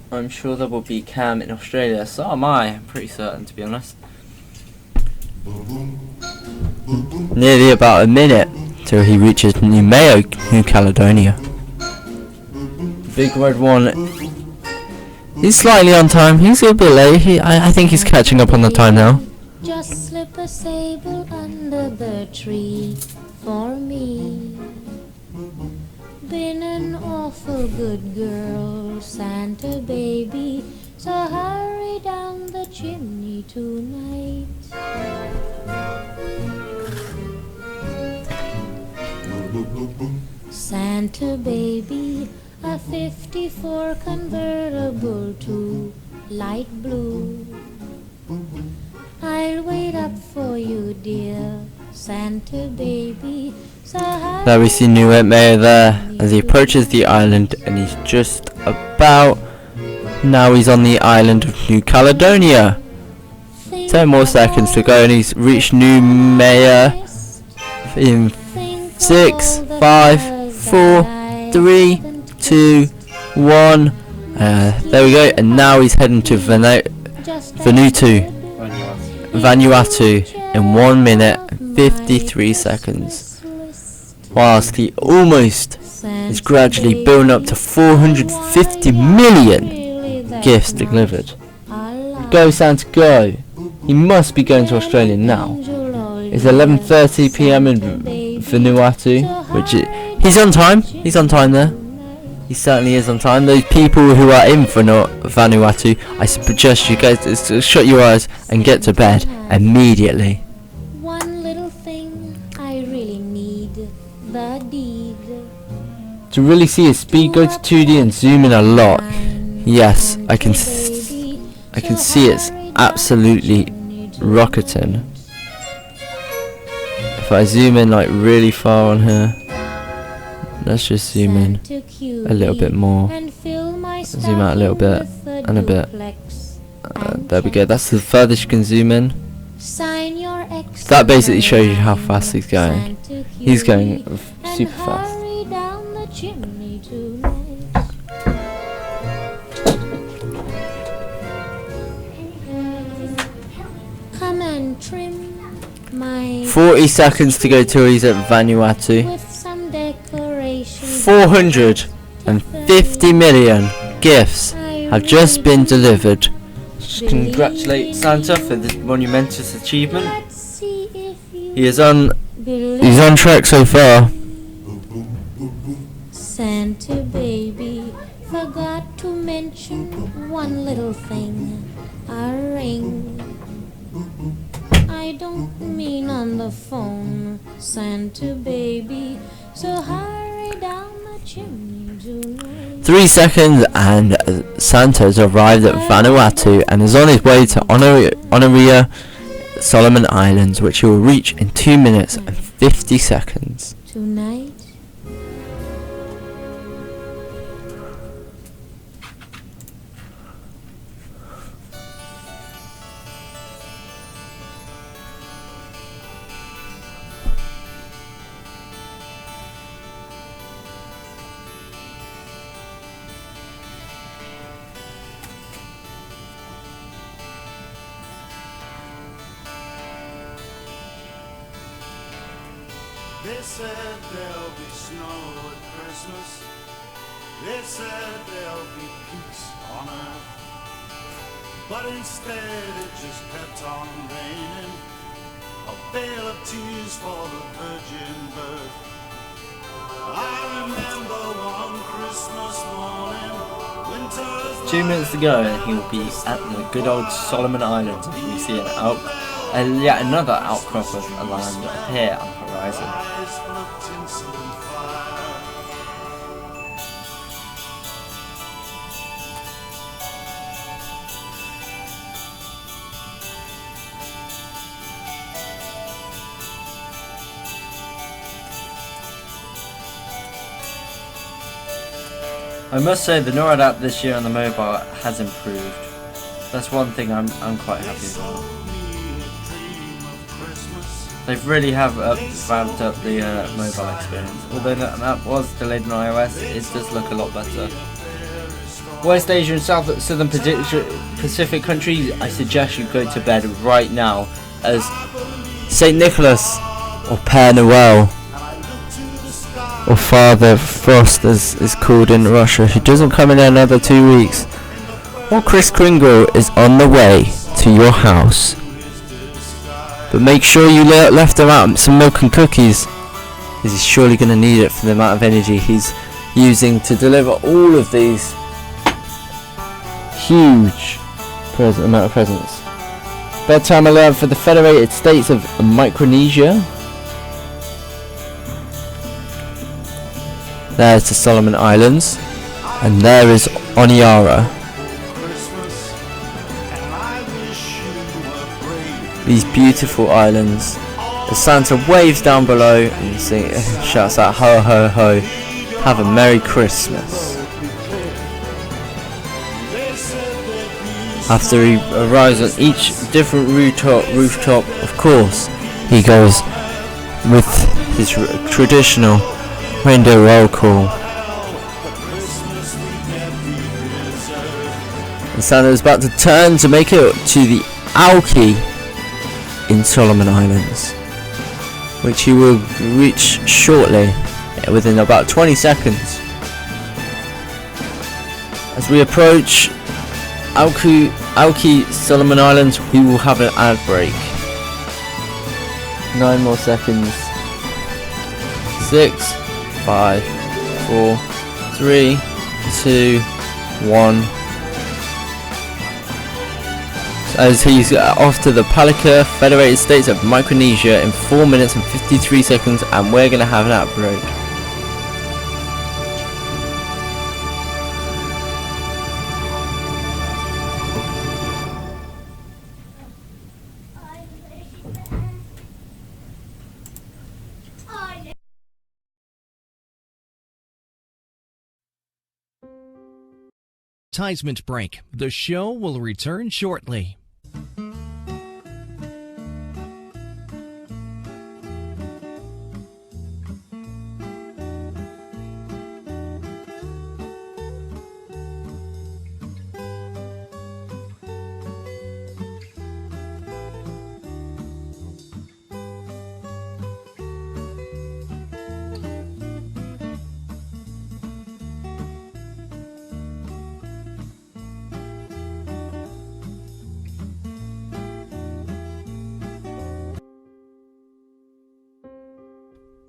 I'm sure there will be cam in Australia, so am I. I'm pretty certain, to be honest. Nearly about a minute till he reaches New Caledonia. Big Red One. He's slightly on time. He's a bit late. I think he's catching up on the time now. Just slip a sable under the tree for me. Been an awful good girl, Santa baby, so hurry down the chimney tonight. Santa baby, a 54 convertible to light blue. I'll wait up for you, dear Santa baby. So There we see New Mayor there as he approaches the island, and he's just about. Now he's on the island of New Caledonia. 10 more seconds to go, and he's reached New Mayor in 6, 5, 4, 3, 2, 1. There we go, and now he's heading to Vanuatu in 1 minute and 53 seconds. Whilst he almost is gradually building up to 450 million gifts delivered. Go Santa, go! He must be going to Australia now. It's 11:30 PM in Vanuatu, which he's on time. He's on time there. He certainly is on time. Those people who are in Vanuatu, I suggest you guys to shut your eyes and get to bed immediately. one little thing I really need, the deed. To really see his speed, go to 2D and zoom in a lot. Yes, I can see it's absolutely rocketing. If I zoom in like really far on here, let's just zoom in a little bit more. Zoom out a little bit and a bit. There we go, that's the furthest you can zoom in. That basically shows you how fast he's going. He's going super fast. Come and trim my 40 seconds to go till he's at Vanuatu. with some decoration. 450 million gifts have just been delivered. Just congratulate Santa for this monumentous achievement. Let's see if you He's on believe track so far. Santa baby forgot to mention one little thing, a ring. I don't mean on the phone, Santa baby, so hurry down the chimney tonight. 3 seconds and Santa's arrived at Vanuatu and is on his way to Honoria Solomon Islands, which he will reach in 2 minutes and 50 seconds. Tonight. They said there'll be snow at Christmas. They said there'll be peace on earth. But instead it just kept on raining. A veil of tears for the virgin birth. I remember one Christmas morning. Winter's 2 minutes to go and he will be at the good old Solomon Islands. If we see yet another outcrop of a land appear on the horizon. eyes full of tinsel and fire. I must say the NORAD app this year on the mobile has improved. That's one thing I'm quite happy about. They really have ramped up the mobile experience. Although that app was delayed on iOS, it does look a lot better. West Asia and Southern Pacific countries, I suggest you go to bed right now, as Saint Nicholas or Père Noël or Father Frost as is called in Russia, who doesn't come in another 2 weeks, or Kris Kringle is on the way to your house. But make sure you left him out some milk and cookies, because he's surely going to need it for the amount of energy he's using to deliver all of these huge amount of presents. Bedtime alarm for the Federated States of Micronesia. There's the Solomon Islands, and there is Oniara. These beautiful islands. As Santa waves down below and shouts out ho ho ho, have a Merry Christmas. After he arrives on each different rooftop, of course, he goes with his traditional reindeer roll call. And Santa is about to turn to make it to the Alki in Solomon Islands, which he will reach shortly, within about 20 seconds. As we approach Alki Solomon Islands, we will have an ad break. 9 more seconds. 6, 5, 4, 3, 2, 1. As he's off to the Palika Federated States of Micronesia in 4 minutes and 53 seconds, and we're going to have an ad break. Advertisement break. The show will return shortly.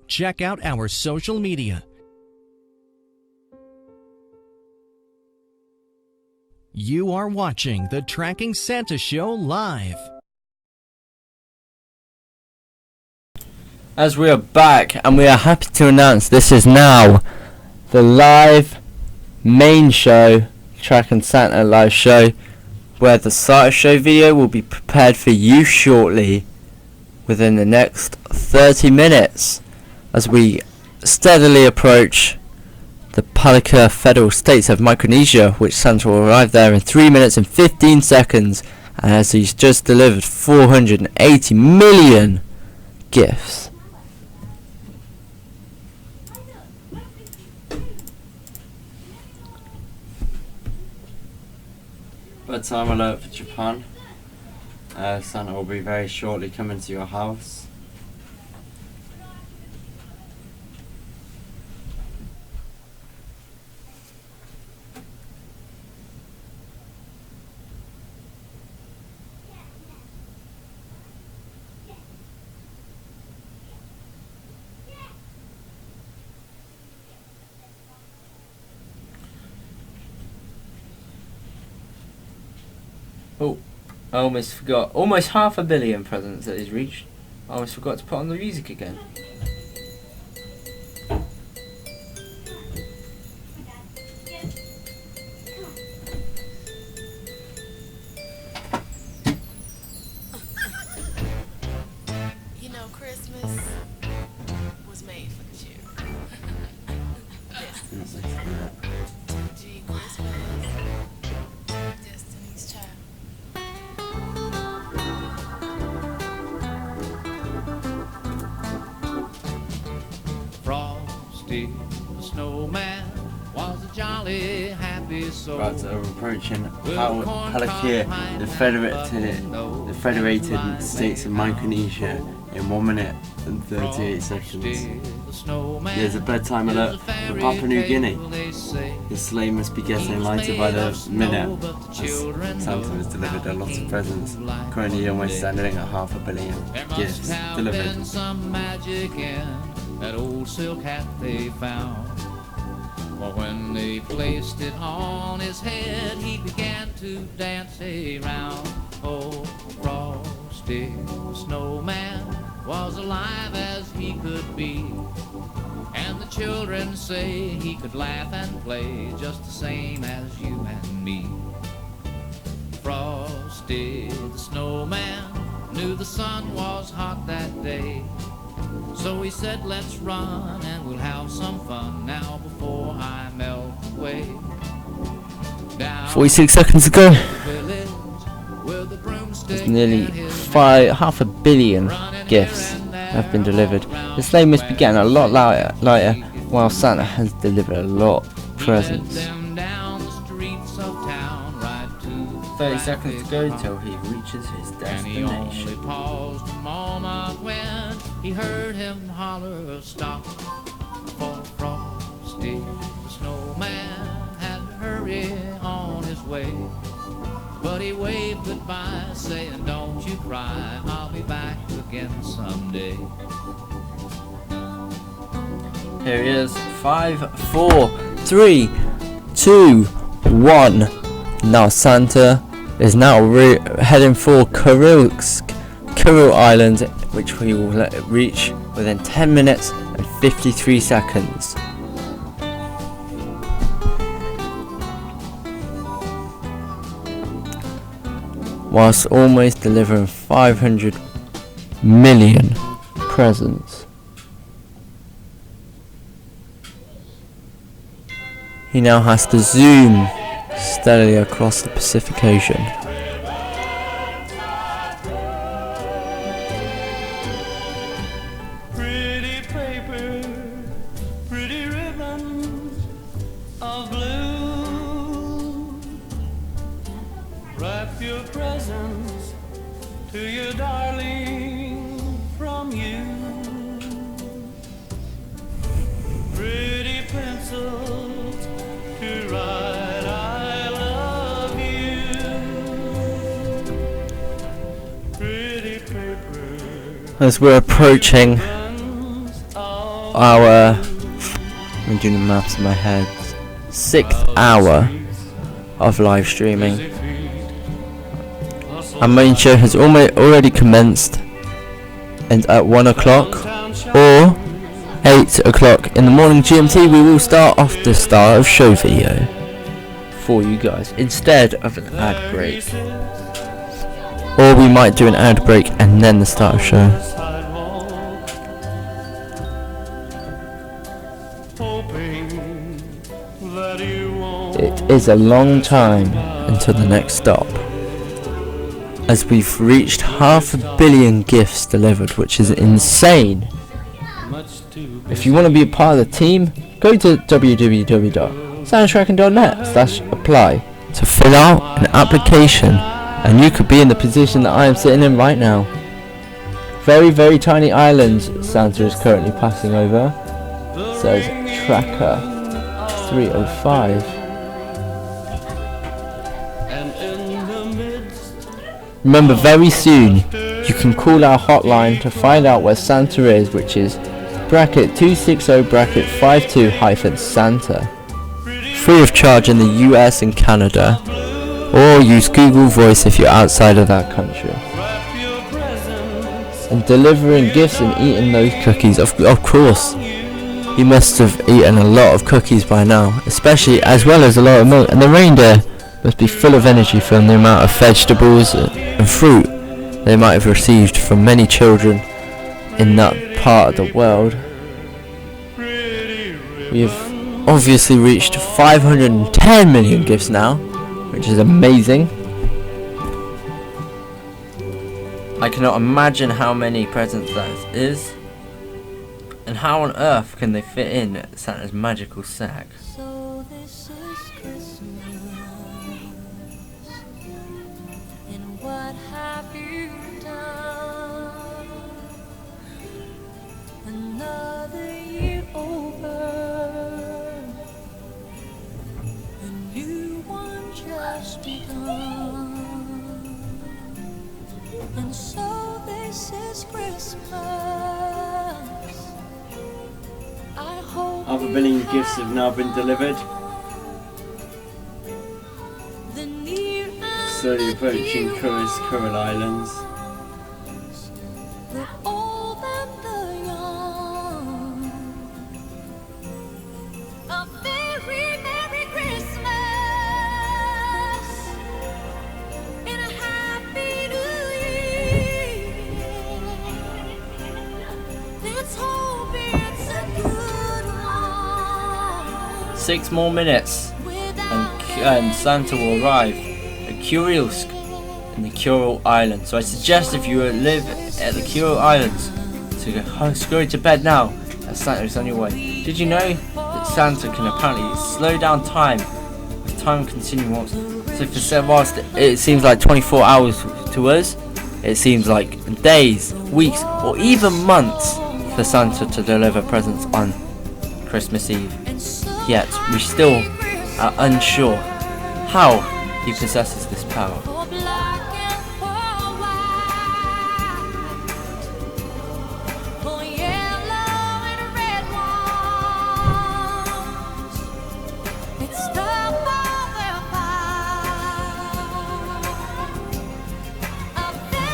Check out our social media. You are watching the Tracking Santa Show live. As we are back, and we are happy to announce this is now the live main show, Tracking Santa live show, where the Santa Show video will be prepared for you shortly, within the next 30 minutes. As we steadily approach the Palika Federal States of Micronesia, which Santa will arrive there in 3 minutes and 15 seconds, and as he's just delivered 480 million gifts. Bedtime alert for Japan. Santa will be very shortly coming to your house. Oh, I almost forgot. Almost 500 million presents that he's reached. I almost forgot to put on the music again. You know, Christmas was made for the children. Yes. Gee, Christmas. Destiny's Child. Frosty the snowman was a jolly happy soul. Right, so we're approaching Palika, the Federated States of Micronesia, in 1 minute and 38 seconds. There's a bedtime alert for Papua New Guinea. The sleigh must be getting lighter by the minute, as Santa has delivered a lot of presents, currently almost standing at 500 million gifts delivered. Some magic in that old silk hat they found. Well, when they placed it on his head, he began to dance around. Oh, Frosty the snowman was alive as he could be. And the children say he could laugh and play just the same as you and me. Frosty the snowman knew the sun was hot that day, so he said, let's run and we'll have some fun now before I melt away. 46 seconds to go. There's nearly half a billion gifts have been delivered. The sleigh must be getting a lot lighter, while Santa has delivered a lot of presents. 30 seconds to go till he reaches his destination. And he only paused a moment when he heard him holler, stop, for Frosty the snowman had to hurry on his way. But he waved goodbye, saying, don't you cry, I'll be back again someday. Here he is. 5, 4, 3, 2, 1. Now Santa is now heading for Kuril Island, which we will reach within 10 minutes and 53 seconds. Whilst almost delivering 500 million presents. He now has to zoom steadily across the Pacific Ocean. Pretty paper, pretty ribbons of blue. Wrap your presents to your darling from you. Pretty pencils to write I love you. Pretty paper. As we're approaching our, I'm doing the maths in my head, 6th hour of live streaming. Our main show has already commenced, and at 1 o'clock or 8 o'clock in the morning GMT we will start off the start of show video for you guys instead of an ad break, or we might do an ad break and then the start of show. It is a long time until the next stop, as we've reached 500 million gifts delivered, which is insane. If you want to be a part of the team, go to www.soundtracking.net/apply to fill out an application, and you could be in the position that I am sitting in right now. Very, very tiny islands Santa is currently passing over, says Tracker 305. Remember, very soon you can call our hotline to find out where Santa is, which is *260*52-Santa, free of charge in the US and Canada, or use Google Voice if you're outside of that country. And delivering gifts and eating those cookies, of course. You must have eaten a lot of cookies by now, especially as well as a lot of milk, and the reindeer must be full of energy from the amount of vegetables and fruit they might have received from many children in that part of the world. We have obviously reached 510 million gifts now, which is amazing. I cannot imagine how many presents that is, and how on earth can they fit in Santa's magical sack. So this is Christmas, and what have you done? Another year over, a new one just begun, and so this is Christmas. I hope 500 million gifts have now been delivered. Slowly approaching Kuril Islands. The old and the young 6 more minutes, and Santa will arrive at Kuriilsk in the Kuril Islands. So I suggest if you live at the Kuril Islands to go scurry to bed now, as Santa is on your way. Did you know that Santa can apparently slow down time with time continuum warps? So for whilst it seems like 24 hours to us, it seems like days, weeks, or even months for Santa to deliver presents on Christmas Eve. Yet we still are unsure how he possesses this power.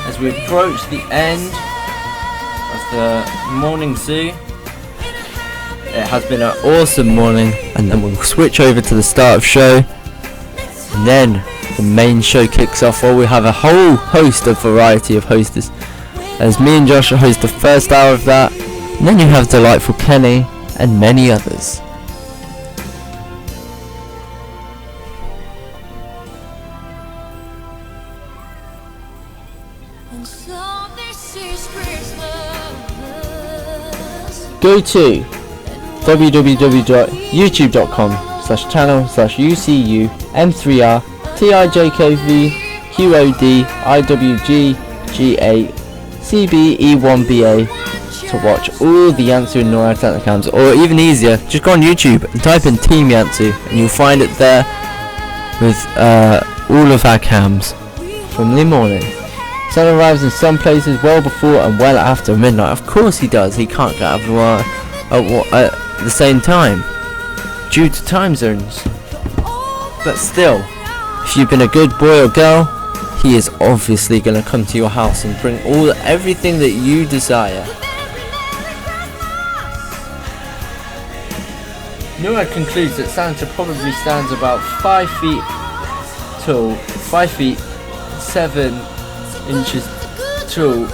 As we approach the end of the morning zoo, it has been an awesome morning, and then we'll switch over to the start of show, and then the main show kicks off where we have a whole host of variety of hostess, as me and Josh host the first hour of that, and then you have Delightful Kenny and many others. Go to www.youtube.com/channel/UCU-M3R-TIJKV-QOD-IWG-GA-CBE1BA to watch all the Yansu and NORAD Santa cams, or even easier, just go on YouTube and type in Team Yansu and you'll find it there with all of our cams from the morning. Sun arrives in some places well before and well after midnight. Of course he does. He can't get everyone at the same time due to time zones. But still, if you've been a good boy or girl, he is obviously going to come to your house and bring everything that you desire. NORAD concludes that Santa probably stands about 5 feet tall, 5 feet 7 inches tall,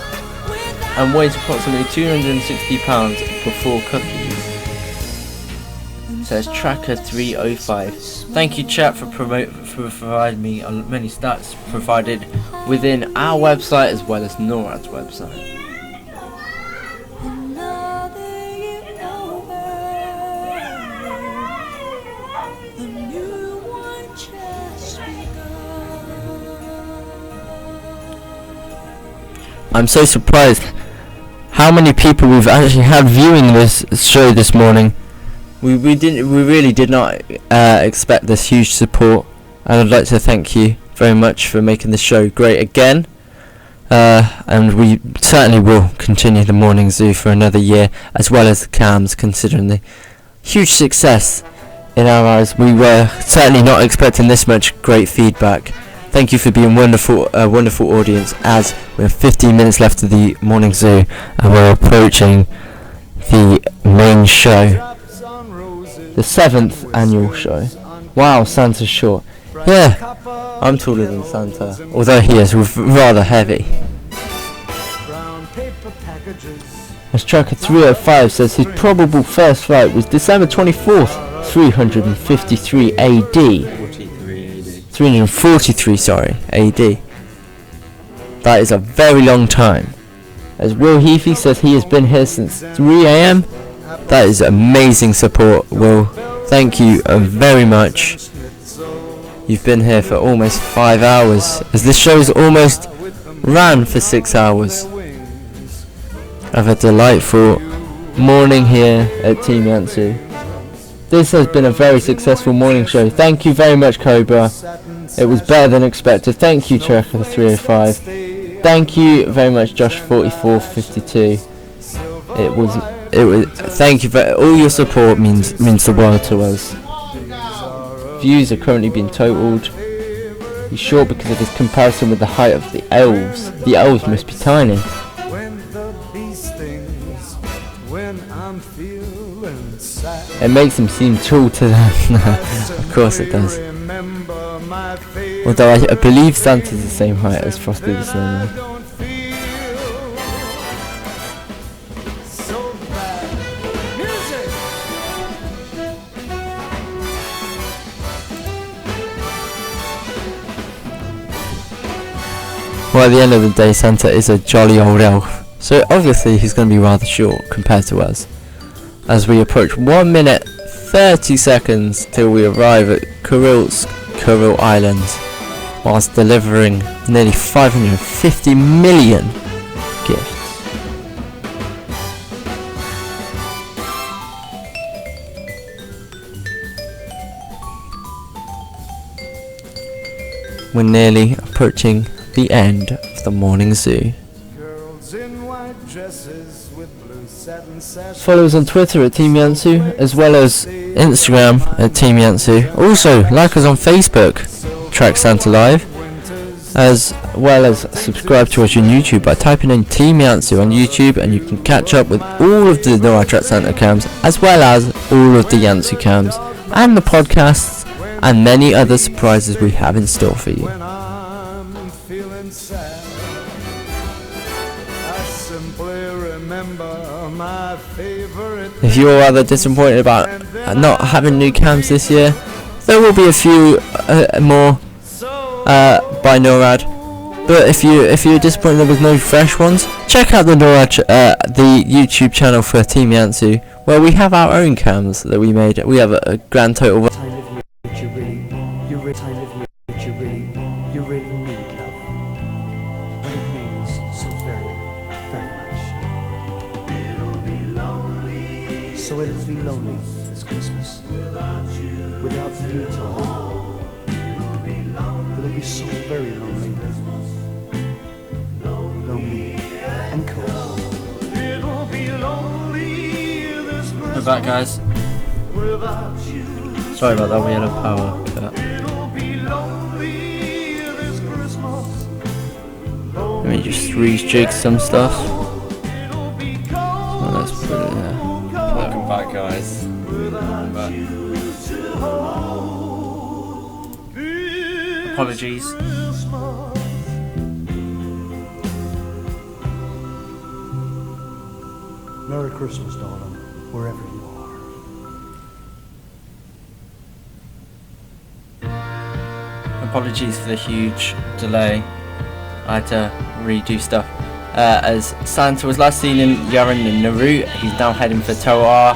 and weighs approximately 260 pounds before cookies. Says Tracker 305. Thank you, chat, for providing me many stats provided within our website as well as NORAD's website. I'm so surprised how many people we've actually had viewing this show this morning. We really did not expect this huge support, and I'd like to thank you very much for making the show great again. And we certainly will continue the Morning Zoo for another year, as well as the cams, considering the huge success in our eyes. We were certainly not expecting this much great feedback. Thank you for being a wonderful audience, as we have 15 minutes left of the Morning Zoo and we're approaching the main show, the 7th annual show. Wow, Santa's short. Yeah, I'm taller than Santa, although he is rather heavy. As Tracker 305 says, his probable first flight was December 24th, 353 AD. 343, sorry, AD. That is a very long time. As Will Heafy says, he has been here since 3 AM. That is amazing support, Will. Thank you very much. You've been here for almost 5 hours, as this show's almost ran for 6 hours. Have a delightful morning here at Team Yansu. This has been a very successful morning show. Thank you very much, Cobra. It was better than expected. Thank you, Tracker 305. Thank you very much, Josh 4452. It was. Thank you for all your support. Means the world to us. Views are currently being totaled. He's short because of his comparison with the height of the elves. The elves must be tiny. It makes him seem tall to them. Of course it does. Although I believe Santa's the same height as Frosty the Snowman. Well, at the end of the day, Santa is a jolly old elf, so obviously he's going to be rather short compared to us. As we approach 1 minute 30 seconds till we arrive at Kuril Island, whilst delivering nearly 550 million gifts. We're nearly approaching the end of the morning zoo. Girls in white dresses with blue satin sashes. Follow us on Twitter at Team Yansu, as well as Instagram at Team Yansu. Also, like us on Facebook, Track Santa Live, as well as subscribe to us on YouTube by typing in Team Yansu on YouTube, and you can catch up with all of the No I Track Santa cams, as well as all of the Yansu cams, and the podcasts, and many other surprises we have in store for you. When I'm feeling sad, I simply remember my favorite. If you're rather disappointed about not having new cams this year, there will be a few more by NORAD. But if you're disappointed there was no fresh ones, check out the NORAD the YouTube channel for Team Yansu, where we have our own cams that we made. We have a grand total. Time of year that you really need love. When it means so very, very much. So it'll be lonely this Christmas. Without you to hold. It'll be so very lonely. Lonely and cold. It'll be lonely this Christmas. We're back, guys. Without you. Sorry about that, we had a power cut. Let me just rejig some stuff. Well, let's put it there. Welcome back, guys. Welcome back. Apologies. Merry Christmas, darling, wherever you are. Apologies for the huge delay. I had to redo stuff. As Santa was last seen in Yaren and Nauru, he's now heading for Toa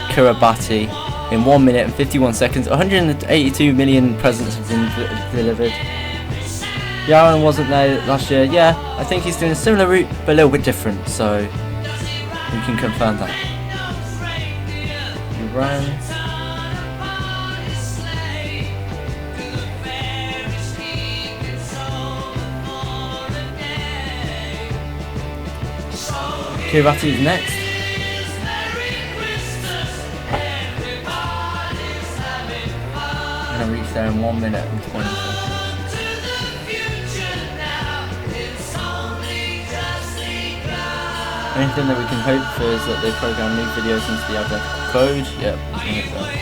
Kiribati in 1 minute and 51 seconds. 182 million presents have been delivered. Yaren wasn't there last year. Yeah, I think he's doing a similar route, but a little bit different, so we can confirm that. He ran. Kiribati is next. I'm going to reach there in 1 minute and 20 seconds. Anything that we can hope for is that they program new videos into the identical code. Yep, we can hit that.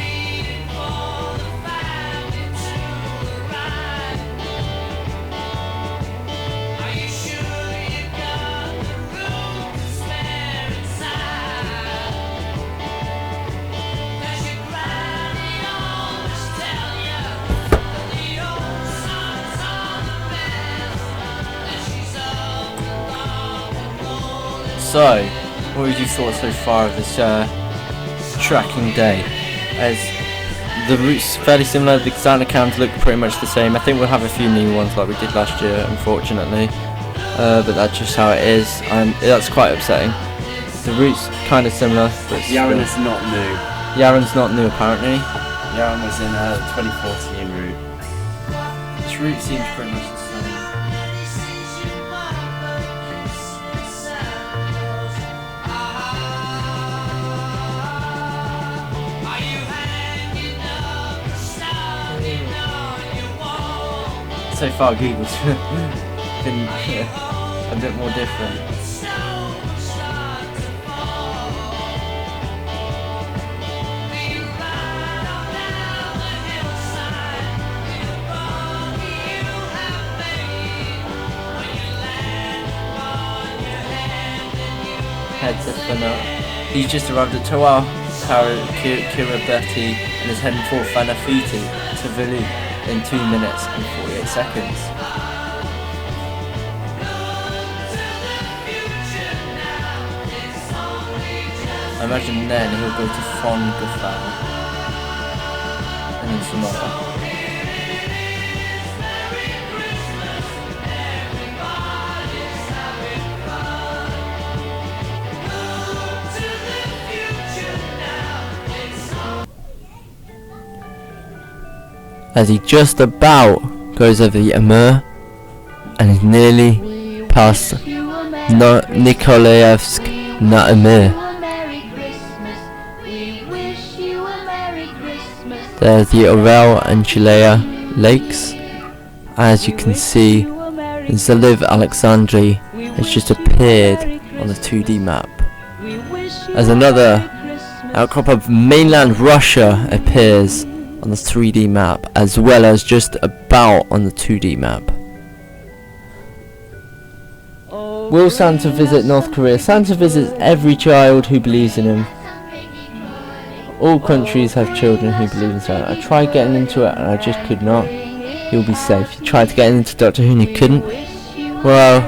So, what have you thought so far of this tracking day? As the route's fairly similar, the Santa cams look pretty much the same. I think we'll have a few new ones like we did last year, unfortunately. But that's just how it is. That's quite upsetting. The route's kind of similar, but Yaren's not new. Yaren's not new apparently. Yaren was in 2014 route. This route seems pretty much the same. So far Google's been a bit more different. Heads up for now. He's just arrived at Toa Kiribati and is heading for Fanafiti to Vulu in 2 minutes and 48 seconds. I imagine then he'll go to Fongafal and then some other. As he just about goes over the Amur and is nearly past Nikolaevsk na Amur. There's the Orel and Chilea lakes. As you can see, Zaliv Alexandri has just appeared on the 2D map. As another outcrop of mainland Russia appears on the 3D map, as well as just about on the 2D map. Will Santa visit North Korea? Santa visits every child who believes in him. All countries have children who believe in Santa. I tried getting into it and I just could not. He'll be safe. You tried to get into Doctor Who and you couldn't? Well,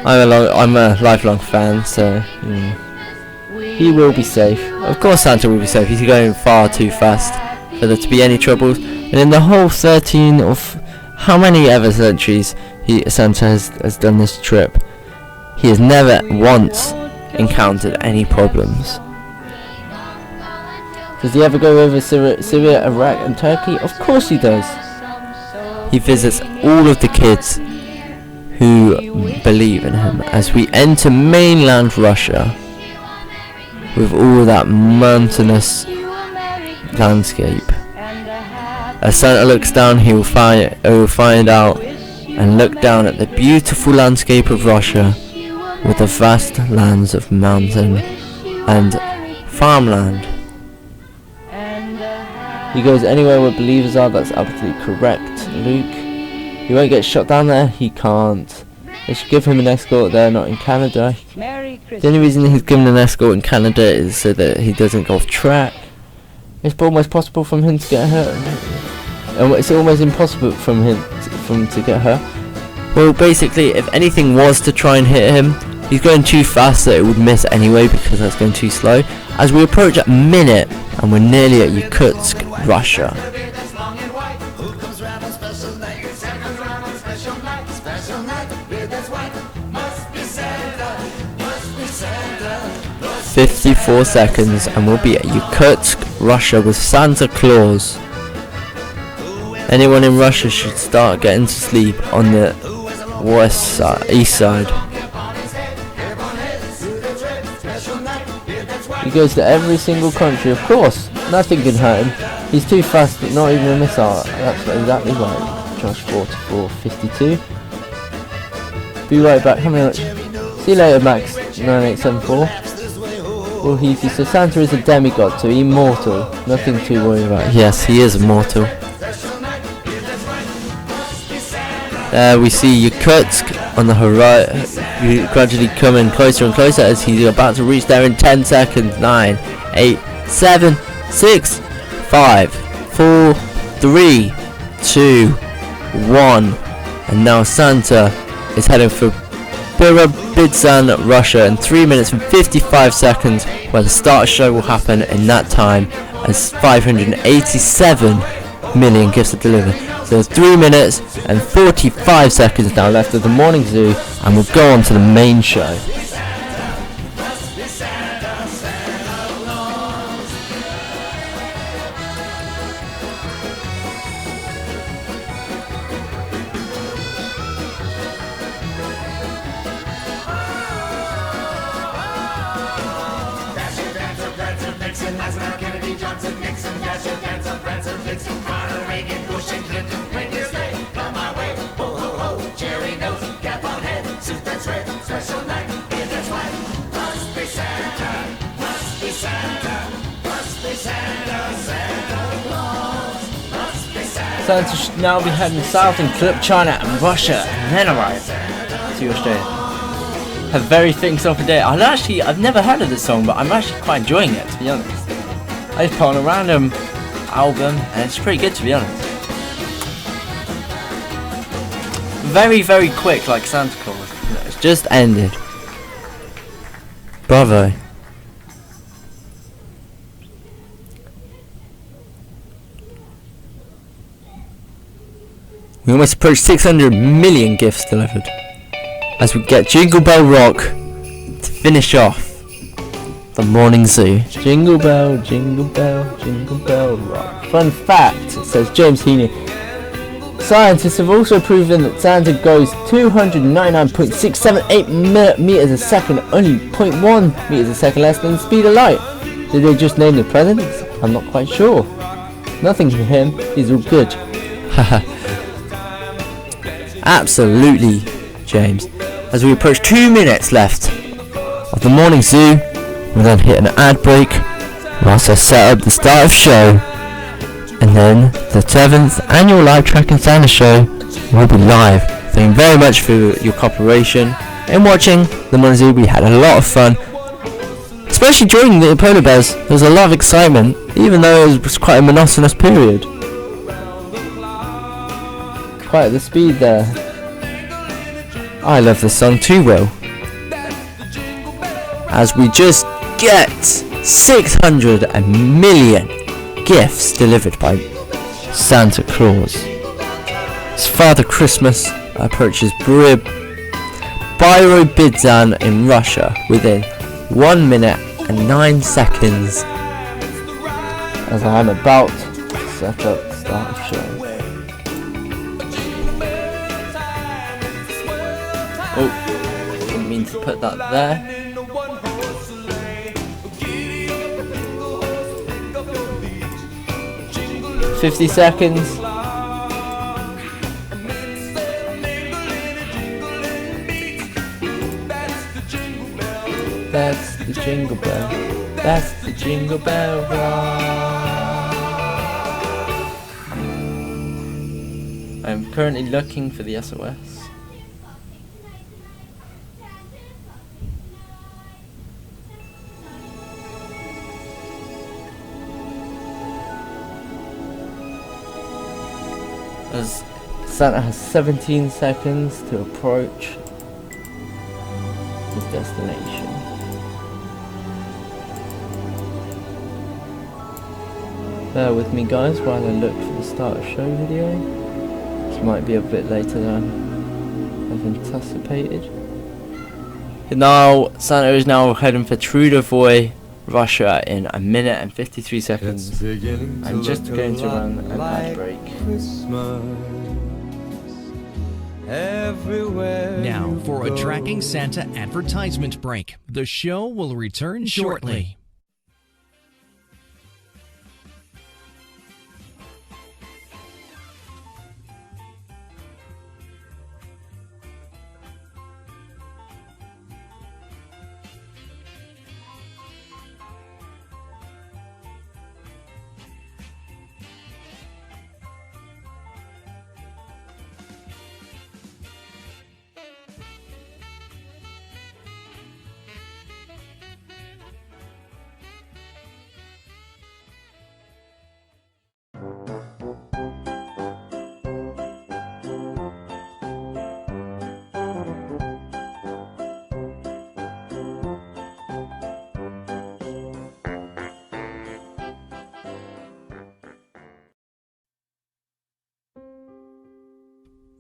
I'm a lifelong fan, so he will be safe. Of course Santa will be safe. He's going far too fast for there to be any troubles. And in the whole 13 of how many ever centuries Santa has done this trip, he has never once encountered any problems. Does he ever go over Syria, Iraq and Turkey? Of course he does. He visits all of the kids who believe in him as we enter mainland Russia with all that mountainous landscape. As Santa looks down, he will find out and look down at the beautiful landscape of Russia with the vast lands of mountain and farmland. He goes anywhere where believers are. That's absolutely correct, Luke. He won't get shot down there. He can't. They should give him an escort there, not in Canada. The only reason he's given an escort in Canada is so that he doesn't go off track. It's almost possible for him to get hurt. And it's almost impossible for him to get hurt. Well, basically, if anything was to try and hit him, he's going too fast that it would miss anyway because that's going too slow. As we approach a minute, and we're nearly at Yakutsk, Russia. "54 seconds and we'll be at Yakutsk, Russia with Santa Claus." Anyone in Russia should start getting to sleep on the east side. He goes to every single country, of course. Nothing can hurt him. He's too fast, not even a missile. That's exactly right. Josh 4452. Be right back. How much? See you later, Max 9874. Well, so Santa is a demigod, so immortal. Nothing to worry about. Yes, he is immortal. There we see Yakutsk on the horizon, gradually coming closer and closer as he's about to reach there in 10 seconds. 9, 8, 7, 6, 5, 4, 3, 2, 1. And now Santa is heading for Birobidzhan, Russia in 3 minutes and 55 seconds, where the start show will happen in that time as 587 million gifts are delivered. So 3 minutes and 45 seconds now left of the morning zoo, and we'll go on to the main show. Santa should now be heading south and clip China and Russia and then arrive to Australia. A very things off a day. I've never heard of this song, but I'm actually quite enjoying it, to be honest. I just put on a random album and it's pretty good, to be honest. Very, very quick, like Santa Claus. It's just ended. Bravo. We almost approached 600 million gifts delivered. As we get Jingle Bell Rock to finish off the morning zoo. Jingle bell, jingle bell rock. Fun fact, says James Heaney. Scientists have also proven that Santa goes 299.678 meters a second, only 0.1 meters a second less than the speed of light. Did they just name the presents? I'm not quite sure. Nothing from him, he's all good. Haha. Absolutely, James. As we approach 2 minutes left of the morning zoo, we'll then hit an ad break whilst I set up the start of show. And then the 7th annual live Tracking Santa show will be live. Thank you very much for your cooperation in watching the morning zoo. We had a lot of fun, especially during the polar bears. There was a lot of excitement, even though it was quite a monotonous period. Quite the speed there. I love this song too, Will. As we just get 600 million gifts delivered by Santa Claus. As Father Christmas approaches Birobidzhan in Russia within 1 minute and 9 seconds. As I am about to set up the start of show. Oh, didn't mean to put that there. 50 seconds. That's the jingle bell. That's the jingle bell rock. I'm currently looking for the SOS. As Santa has 17 seconds to approach his destination. Bear with me guys while I look for the start of show video. This might be a bit later than I've anticipated. And now Santa is now heading for Trudovoy, Russia in 1 minute and 53 seconds. I'm just going to run an ad break. Now for a Tracking Santa advertisement break. The show will return shortly.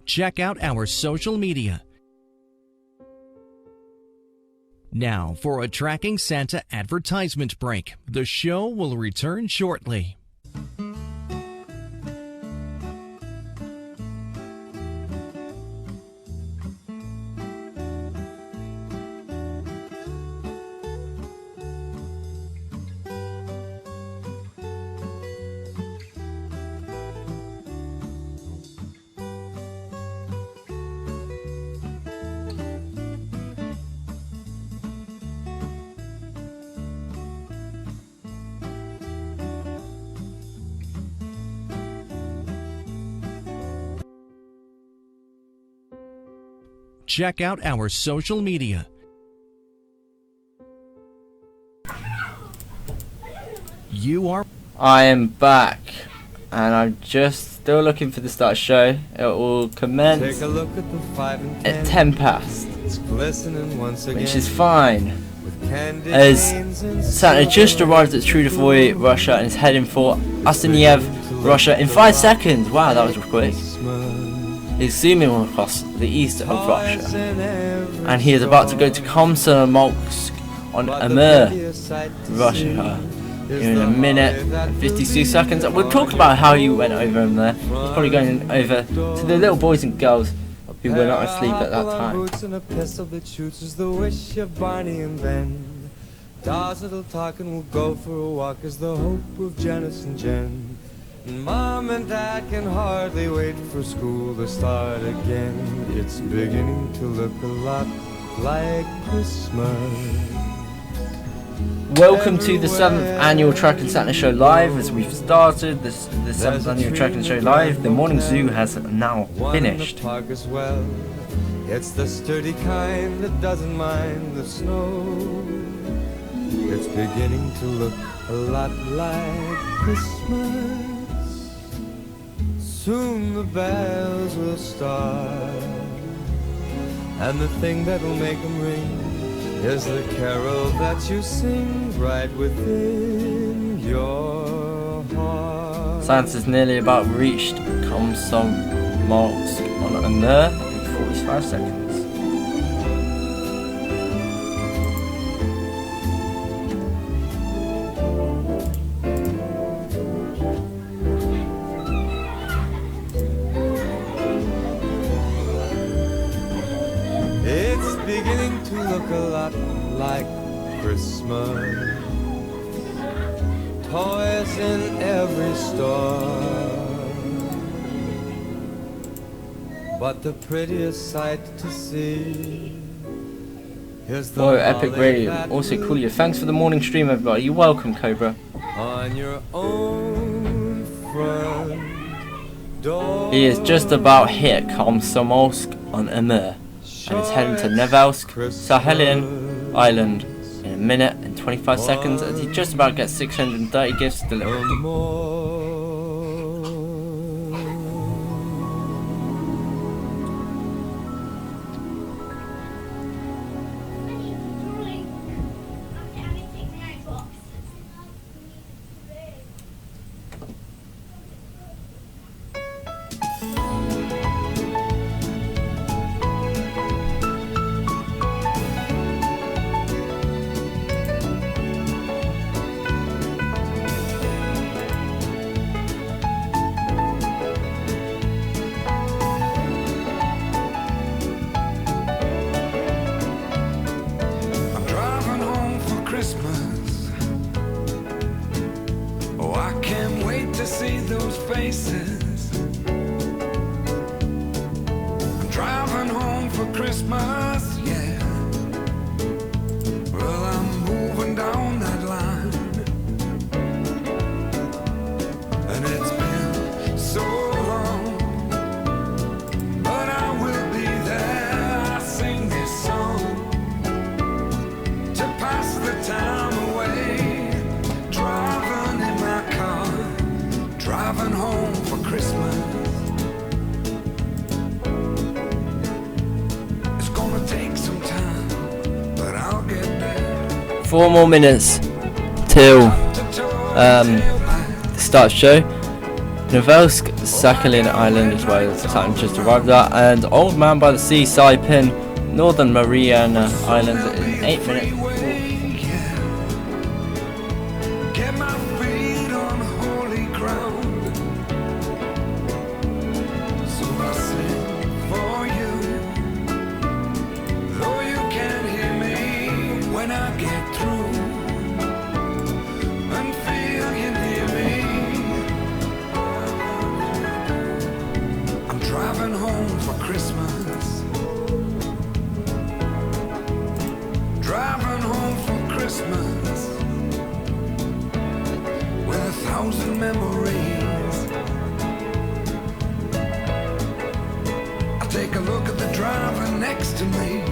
Check out our social media. Now for a Tracking Santa advertisement break. The show will return shortly. Check out our social media. I am back, and I'm just still looking for the start show. It will commence Take a look at the 5 and 10. at 10 past, It's glistening once again, which is fine, with candy as canes and Santa just arrived at Trudovoy, Russia, and is heading for Astaniev, Russia in 5 seconds. Wow, that was quick. Christmas. is zooming across the east of Russia, and he is about to go to Komsomolsk on Amur, Russia, in a minute and 52 seconds. And we'll talk about how you went over him there. He's probably going over to the little boys and girls who were not asleep at that time. Boots and a pistol that shoots is the wish of Barney and Ben. Dolls little talking will go for a walk is the hope of Janice and Jen. And Mom and Dad can hardly wait for school to start again. It's beginning to look a lot like Christmas. Welcome to the 7th annual Track and Santa Show Live. As we've started the 7th annual Track and Show Live, the morning zoo has now finished. As well. It's the sturdy kind that doesn't mind the snow. It's beginning to look a lot like Christmas. Soon the bells will start, and the thing that'll make them ring is the carol that you sing right within your heart. Santa's nearly about reached Komsomolsk on Amur in 45 seconds. It's beginning to look a lot like Christmas. Toys in every store, but the prettiest sight to see is the Whoa, Epic holly Radio. that Also, Coolio. Thanks for the morning stream, everybody. You're welcome, Cobra. on your own front door. He is just about hit Komsomolsk on Amur, and is heading to Nevelsk, Sahelian Island in a minute and 25 seconds, as he just about gets 630 gifts delivered. I'm driving home for Christmas. Oh, I can't wait to see those faces. I'm driving home for Christmas, yeah. Well, I'm moving down that line, and it's been so long, but I will be there. I sing this song to pass the time away, driving in my car, driving home for Christmas. It's gonna take some time, but I'll get there. 4 more minutes till the start of the show. Novelsk, Sakhalin Island as well as the time just arrived at, and Old Man by the Sea, Saipan, Northern Mariana Islands in 8 minutes. Get my feet on holy ground. So I sing for you, though you can't hear me when I get through, and feel you near me. I'm driving home for Christmas. Driving home for Christmas with 1,000 memories. I take a look at the driver next to me.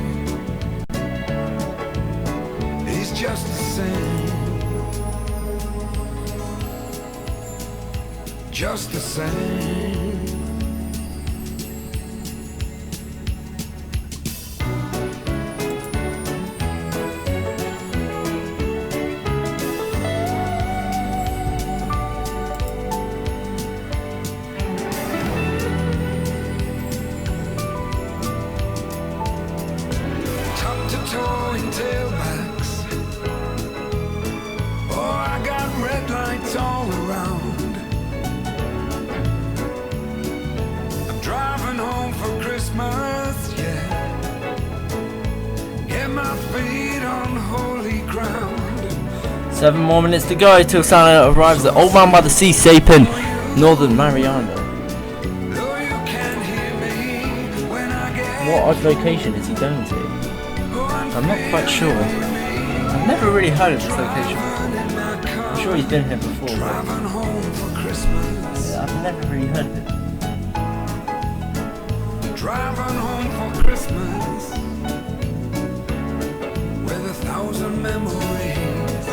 He's just the same, just the same. towing tailbacks. Oh, I got red lights all around. I'm driving home for Christmas, yeah. Get my feet on holy ground. 7 more minutes to go till Santa arrives at Old Man by the Sea, Saipan, Northern Mariana. What odd location is he going to? I'm not quite sure. I've never really heard of this location before. I'm sure he's been here before, but yeah, I've never really heard of it. Driving home for Christmas with 1,000 memories.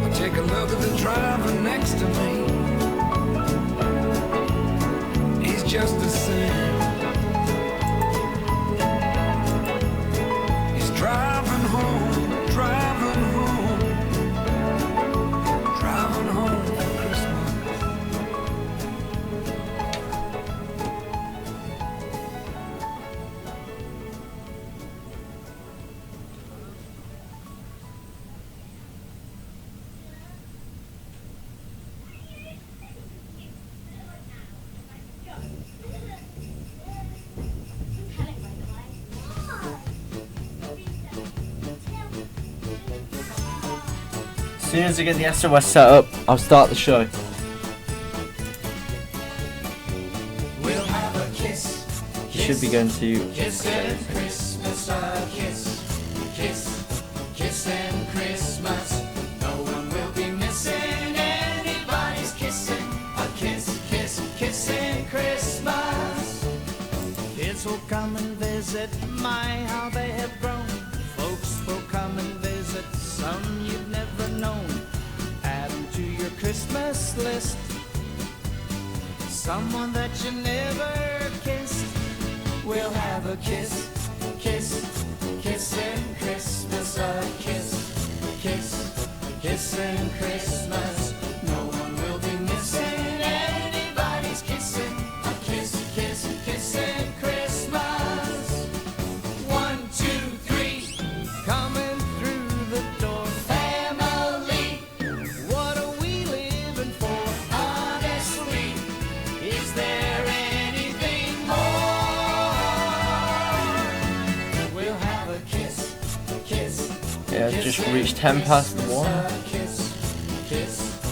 I take a look at the driver next to me. He's just the same. He's driving home, driving home, driving home for Christmas. As soon as I get the SOS set up, I'll start the show. We'll have a kiss. You should be going to. Kiss and Christmas, a kiss. Kiss, kiss and Christmas. No one will be missing anybody's kissing. A kiss, kiss, kiss and Christmas. Kids will come and visit, my how they have grown. Folks will come and visit, some you've never known. Add them to your Christmas list. Someone that you never kissed. We'll have a kiss, kiss, kiss and Christmas. A kiss, kiss, kiss and Christmas. No one will be missing anybody's kissing. A kiss, kiss, kiss and Christmas. 1, 2, 3, coming through the door. Family, what are we living for? Honestly, is there anything more? We'll have a kiss, kiss. Yeah, I've just reached 1:10 past 1.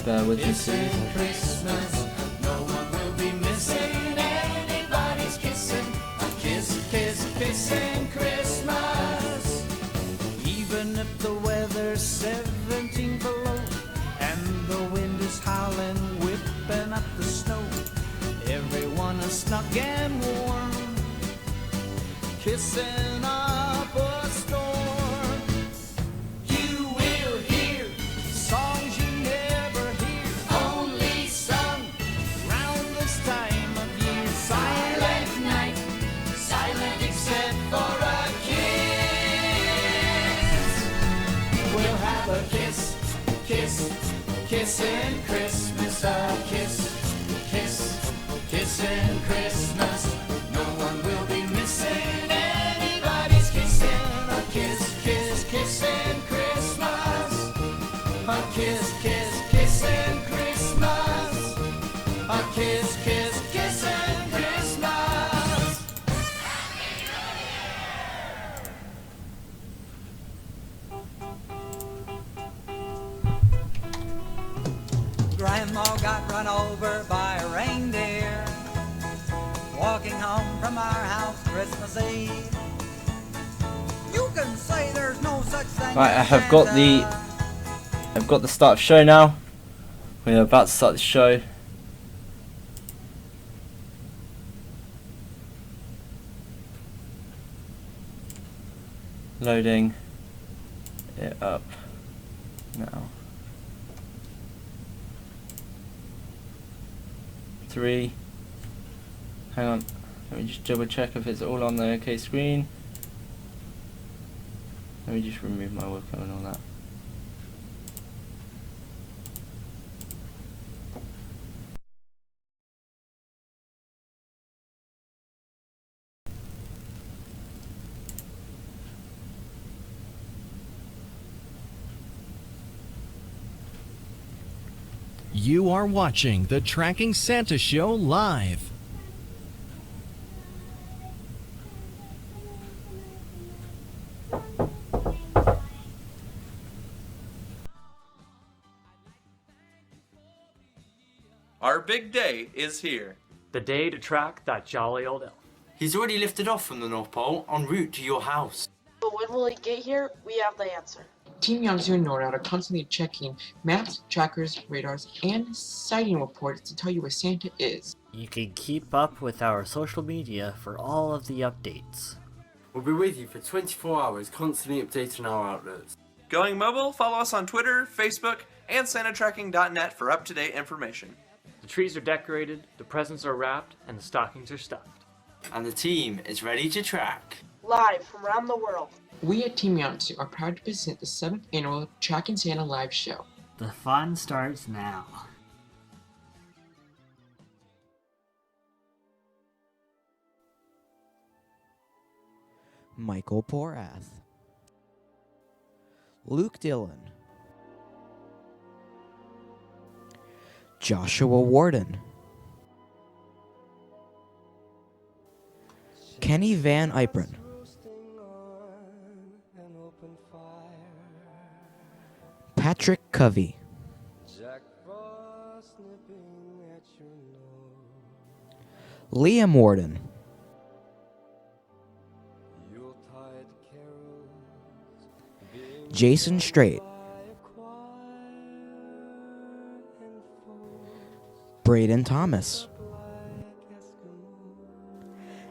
Bear with me, please. Christmas, no one will be missing anybody's kissing. A kiss, kiss, kissing Christmas. Even if the weather's 17 below and the wind is howling, whipping up the snow, everyone is snug and warm, kissing up a storm. You will hear songs you never hear, only sung round this time of year. Silent night, silent except for a kiss. We'll have a kiss, kiss, kiss in Christmas. A kiss, kiss, kiss in Christmas. No one will be missing anybody's kissing. A kiss, kiss, kiss in Christmas. A kiss, kiss, kiss in Christmas. A kiss, kiss, kiss in Christmas. Grandma got run over by a reindeer walking home from our house Christmas Eve. You can say there's no such thing. Right, as I've got Santa. the start of the show now. We're about to start the show. Loading it up now. 3. Hang on. Let me just double check if it's all on the OK screen. Let me just remove my webcam and all that. You are watching the Tracking Santa Show live. Our big day is here. The day to track that jolly old elf. He's already lifted off from the North Pole en route to your house. But when will he get here? We have the answer. Team Yangtze and NORAD are constantly checking maps, trackers, radars, and sighting reports to tell you where Santa is. You can keep up with our social media for all of the updates. We'll be with you for 24 hours, constantly updating our outlets. Going mobile? Follow us on Twitter, Facebook, and SantaTracking.net for up-to-date information. The trees are decorated, the presents are wrapped, and the stockings are stuffed. And the team is ready to track. Live from around the world. We at Team Yangtze are proud to present the 7th annual Tracking Santa live show. The fun starts now. Michael Porath, Luke Dillon, Joshua Warden, Kenny Van Yperen, Patrick Covey, Liam Warden, Jason Strait, Braden Thomas,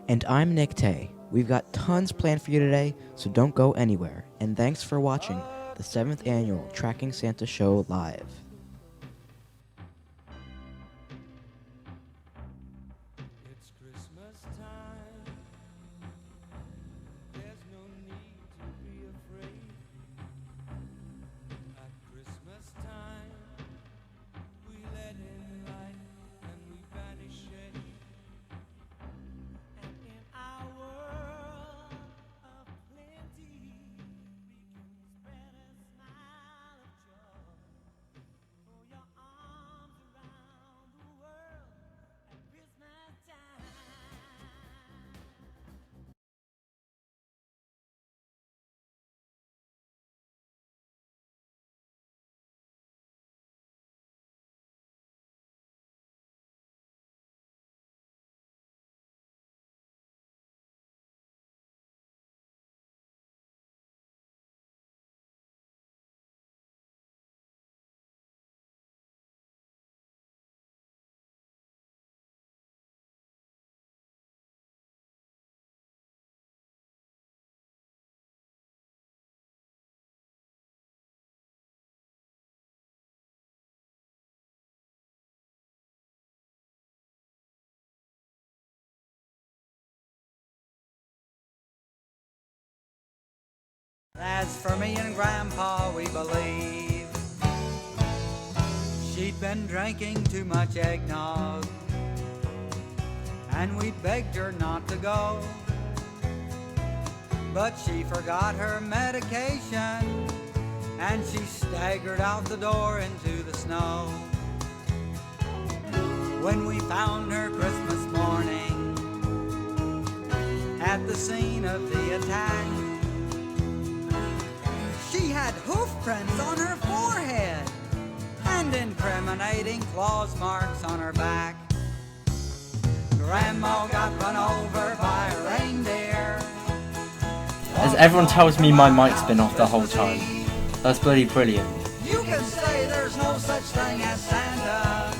and I'm Nick Tay. We've got tons planned for you today, so don't go anywhere. And thanks for watching the 7th annual Tracking Santa Show live. It's Christmas time. There's no need to be afraid. At Christmas time, we let in light and we banish shade. And in our world of plenty, we can spread a smile of joy. Throw your arms around the world at Christmas time. As for me and Grandpa, we believe she'd been drinking too much eggnog, and we begged her not to go, but she forgot her medication, and she staggered out the door into the snow. When we found her Christmas morning at the scene of the attack, she had hoof prints on her forehead and incriminating claws marks on her back. Grandma got run over by a reindeer. As everyone tells me my mic's been off the whole time. That's bloody brilliant. You can say there's no such thing as Santa,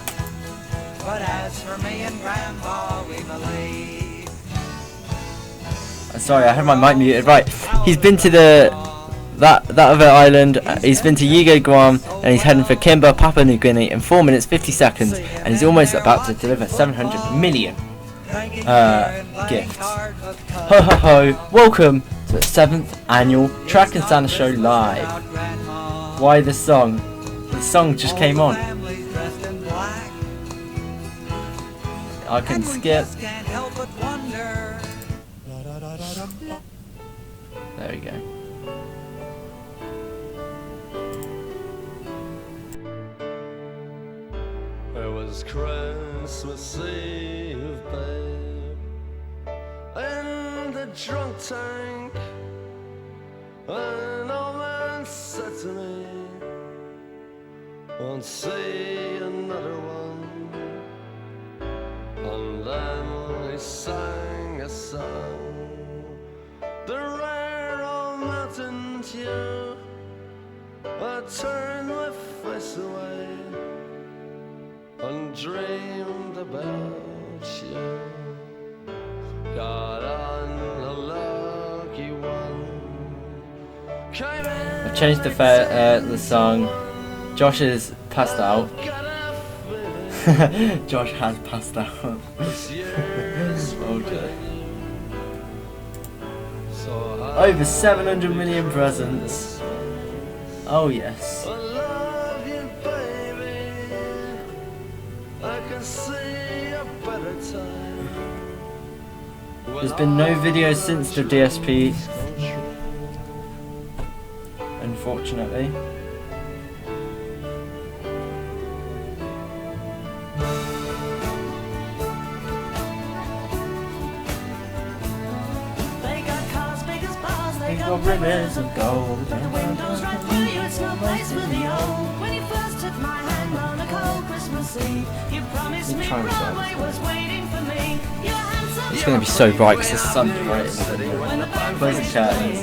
but as for me and Grandpa, we believe. Sorry, I had my mic muted. Right, he's been to that other island. He's been to Yigo, Guam, and he's heading for Kimba, Papua New Guinea in 4 minutes 50 seconds, and he's almost about to deliver 700 million gifts. Ho ho ho! Welcome to the 7th annual Tracking Santa Show live. Why the song? The song just came on. I can skip. There we go. was Christmas Eve, babe, in the drunk tank. An old man said to me, won't see another one. And then he sang a song, the rare old mountain tune. I turned my face away and dreamed about you. Got on a lucky one. I've changed the song. Josh is passed out. Josh has passed out. Okay. Over 700 million presents. Oh yes. There's been no videos since the DSP, unfortunately. They got cars big as bars, they got ribbons of gold. But the windows right through you, it's no place for the old. When you first took my hand on a cold Christmas Eve, you promised me Broadway was waiting for me. Your hands up, It's going to be so bright because the sun's bright. Close the curtains.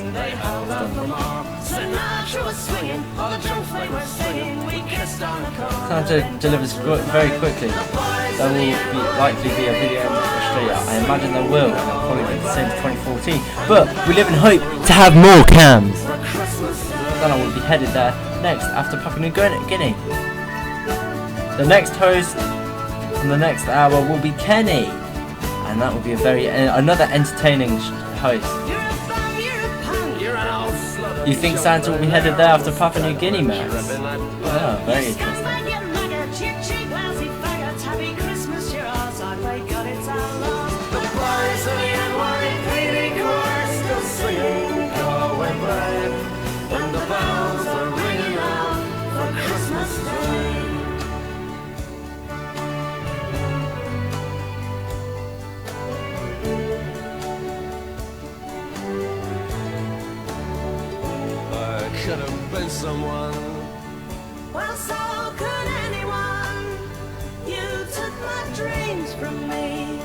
Sinatra was swinging, all the drums they were singing, we kissed on the corner. Santa delivers very quickly. There will likely be a video in Australia. I imagine there will, and it'll probably be the same as 2014. But we live in hope to have more cams. Then I will be headed there next after Papua New Guinea. The next host on the next hour will be Kenny, and that will be another entertaining host. You think Santa will be headed there after Papua New Guinea, Max? Oh, very interesting. Could have been someone. Well, so could anyone. You took my dreams from me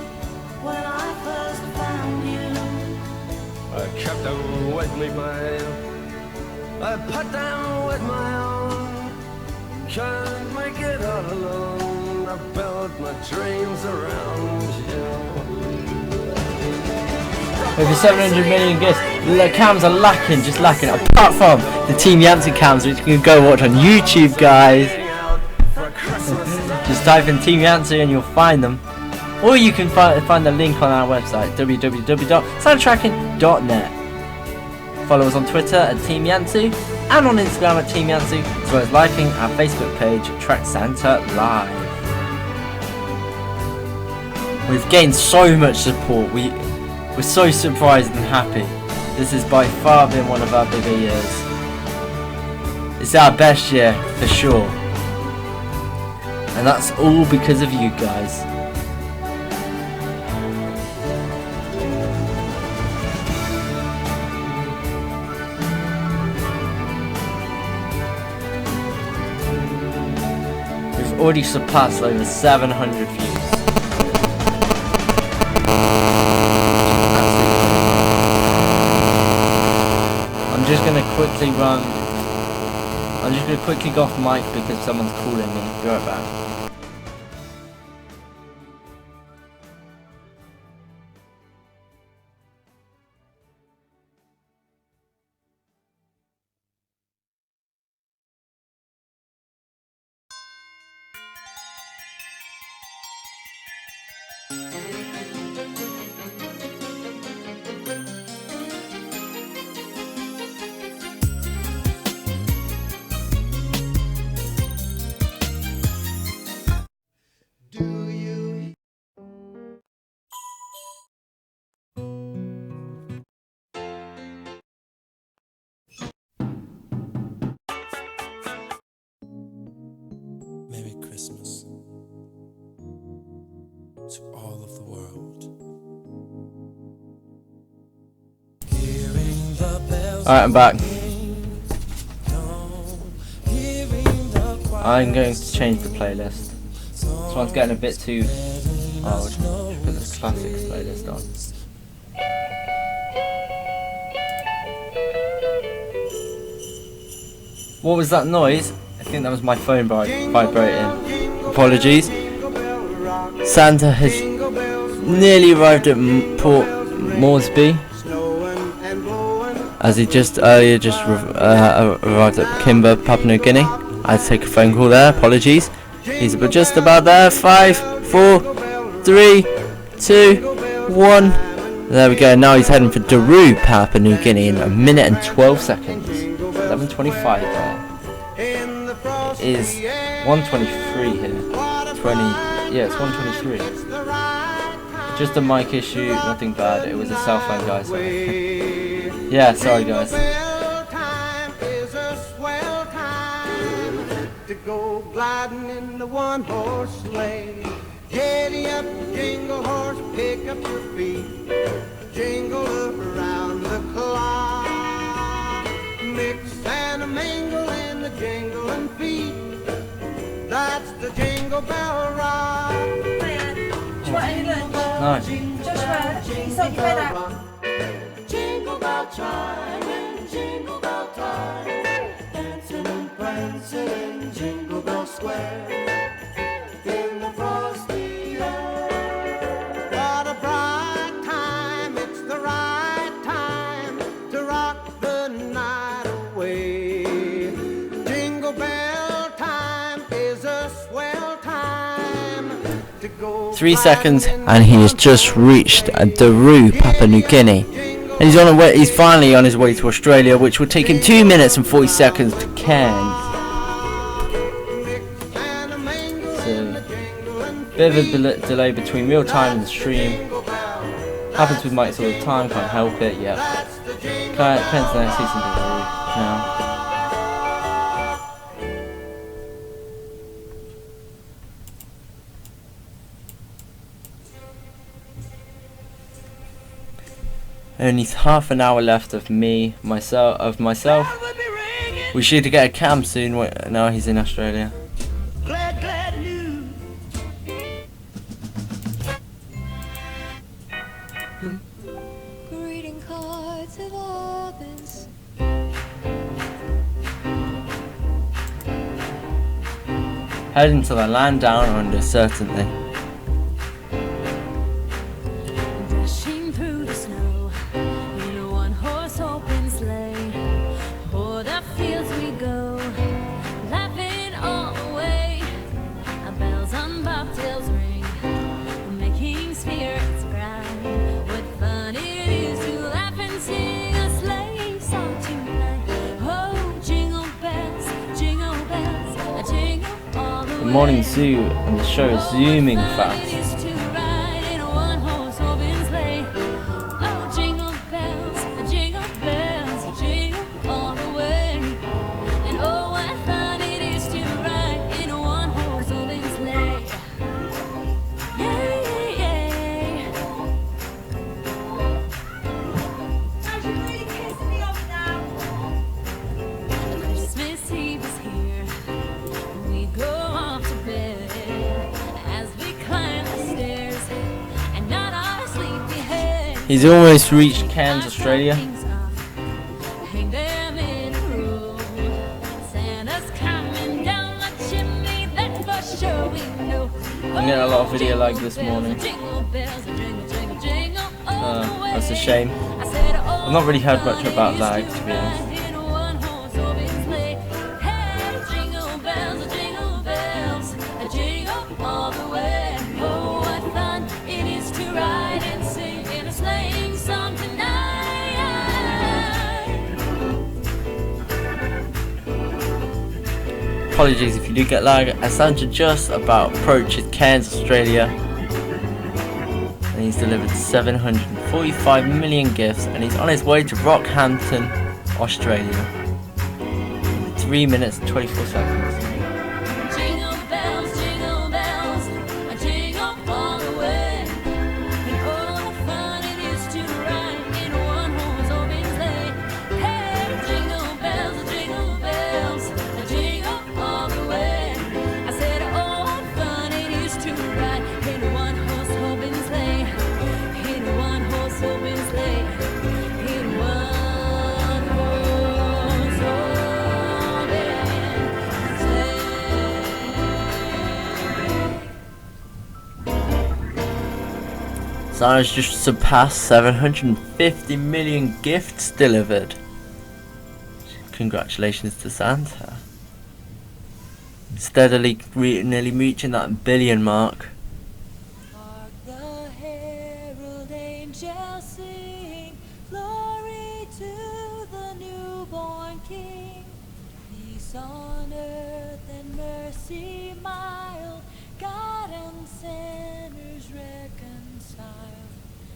when I first found you. I kept them with me, babe. I put them with my own. Can't make it all alone. I built my dreams around you. Over 700 million gifts. The cams are lacking, just lacking. Apart from the Team Yancey cams, which you can go watch on YouTube, guys. Just type in Team Yancey and you'll find them. Or you can find the link on our website, www.soundtracking.net. Follow us on Twitter at Team Yancey and on Instagram at Team Yancey, as well as liking our Facebook page, Track Santa Live. We've gained so much support. We're so surprised and happy. This has by far been one of our bigger years. It's our best year, for sure. And that's all because of you guys. We've already surpassed over 700 views. I'm just gonna quickly go off mic because someone's calling me. Be right back. Merry Christmas. to all of the world. Alright, I'm back. I'm going to change the playlist. This one's getting a bit too old. Put this classics playlist on. What was that noise? I think that was my phone vibrating. Apologies. Santa has nearly arrived at Port Moresby, as he just arrived at Kimber, Papua New Guinea. I had to take a phone call there. Apologies. He's just about there. 5, 4, 3, 2, 1. There we go. Now he's heading for Daru, Papua New Guinea, in 1 minute and 12 seconds. 11:25 there. It is 1:23 here. Yeah, it's 1:23. Just a mic issue, nothing bad. It was a cell phone, guys. Yeah, sorry, guys. To go gliding in the one-horse sleigh. Giddy up, jingle horse, pick up your feet. Jingle up around the clock. Mix and a mingle in the jingling feet. That's the Jingle Bell Rock. Nice. Jingle bell chime and jingle bell time. Dancing and prancing in Jingle Bell Square. In the frosty air. What a bright time, it's the right time to rock the night away. Jingle bell time is a swell time to go. 3 seconds and he has just reached Daru, Papua New Guinea. And he's finally on his way to Australia, which will take him 2 minutes and 40 seconds to Cairns. So, bit of a delay between real time and the stream. Happens with mics all the time, can't help it, yeah. Cairns next season now. Only half an hour left of myself. We should get a cam soon. Now he's in Australia. Glad news. Greeting cards have all been Heading to the land down under, certainly. dashing through the snow in a one-horse open sleigh. O'er the fields we go, laughing all the way. Our bells on bobtails ring, making spirits bright. What fun it is to laugh and sing a sleigh song tonight. Oh, jingle bells, jingle bells, a jingle all the way. The morning zoo and the show is zooming fast. He's almost reached Cairns, Australia. I'm getting a lot of video like this morning. That's a shame. I've not really heard much about lag, to be honest. Apologies if you do get lag, as Santa just about approaches Cairns, Australia, and he's delivered 745 million gifts, and he's on his way to Rockhampton, Australia, in 3 minutes and 24 seconds. Jingle bells, jingle bells, jingle all the way. Santa's just surpassed 750 million gifts delivered. Congratulations to Santa. Steadily nearly reaching that billion mark. The herald angels sing, glory to the newborn King. Peace on earth and mercy mild, God and sinners reconciled.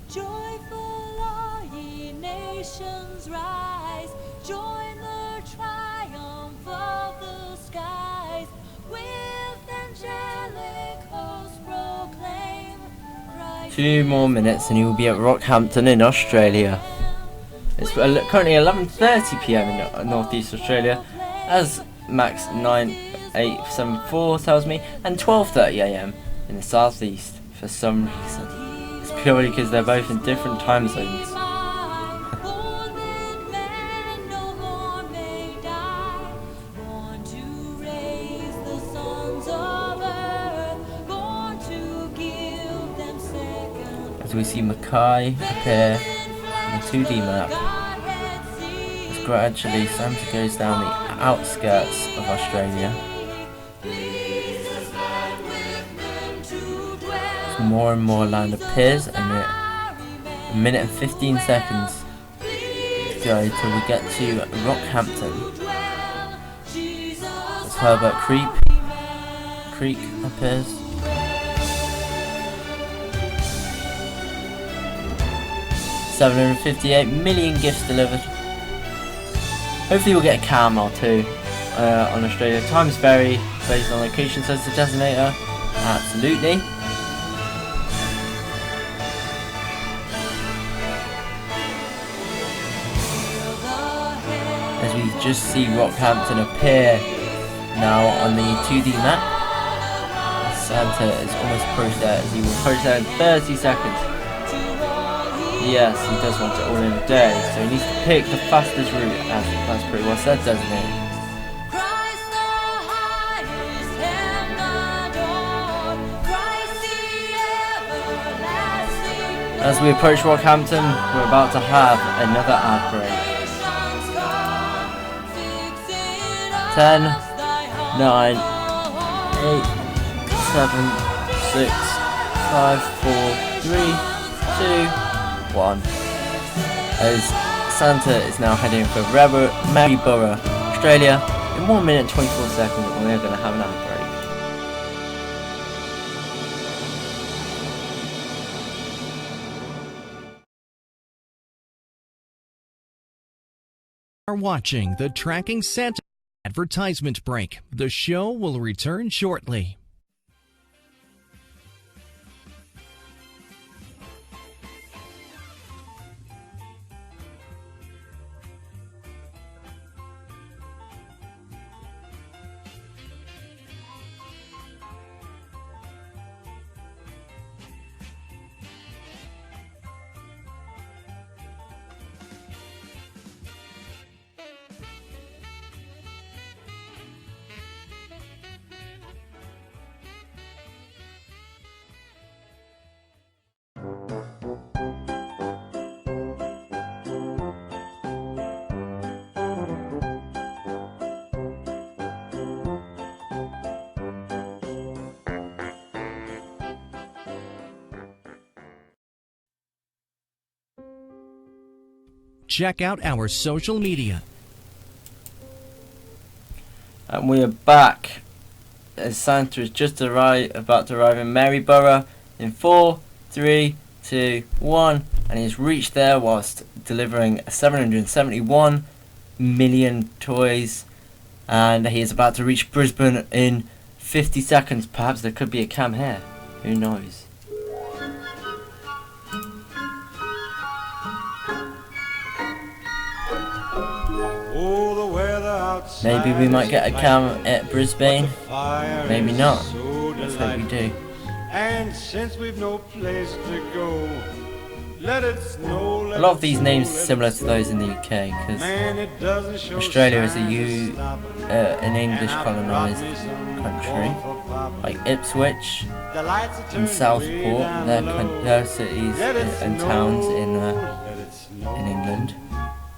Joyful all ye nations rise, join the triumph of the skies. With angelic hosts proclaim Christ. 2 more minutes and he will be at Rockhampton in Australia. It's currently 11:30 PM in northeast Australia, as Max 9874 tells me, and 12:30 AM in the southeast for some reason. It's purely because they're both in different time zones. As we see Mackay appear on the 2D map, as gradually Santa goes down the outskirts of Australia. As more and more land appears, and a minute and 15 seconds to go till we get to Rockhampton. As Herbert Creek appears. 758 million gifts delivered. Hopefully we'll get a cam or two on Australia. Times vary based on location, says the designator. Absolutely. As we just see Rockhampton appear now on the 2D map. Santa is almost approached there, as he will approach there in 30 seconds. Yes, he does want it all in a day, so he needs to pick the fastest route. That's pretty well said, doesn't he? As we approach Rockhampton, we're about to have another ad break. 10, 9, 8, 7, 6, 5, 4, 3, 2, 1. As Santa is now heading for Maryborough, Australia. In 1 minute 24 seconds, we're going to have an ad Are watching the Tracking Santa advertisement break. The show will return shortly. Check out our social media. And we are back as Santa is just about to arrive in Maryborough in 4, 3, 2, 1, and he's reached there whilst delivering 771 million toys, and he is about to reach Brisbane in 50 seconds. Perhaps there could be a cam here, who knows. Maybe we might get a cam at Brisbane. Maybe not. Let's hope we do. And since we've no place to go, let it snow. A lot of these names are similar to those in the UK, because Australia is an English colonised country. like Ipswich and Southport. They're cities and towns in England.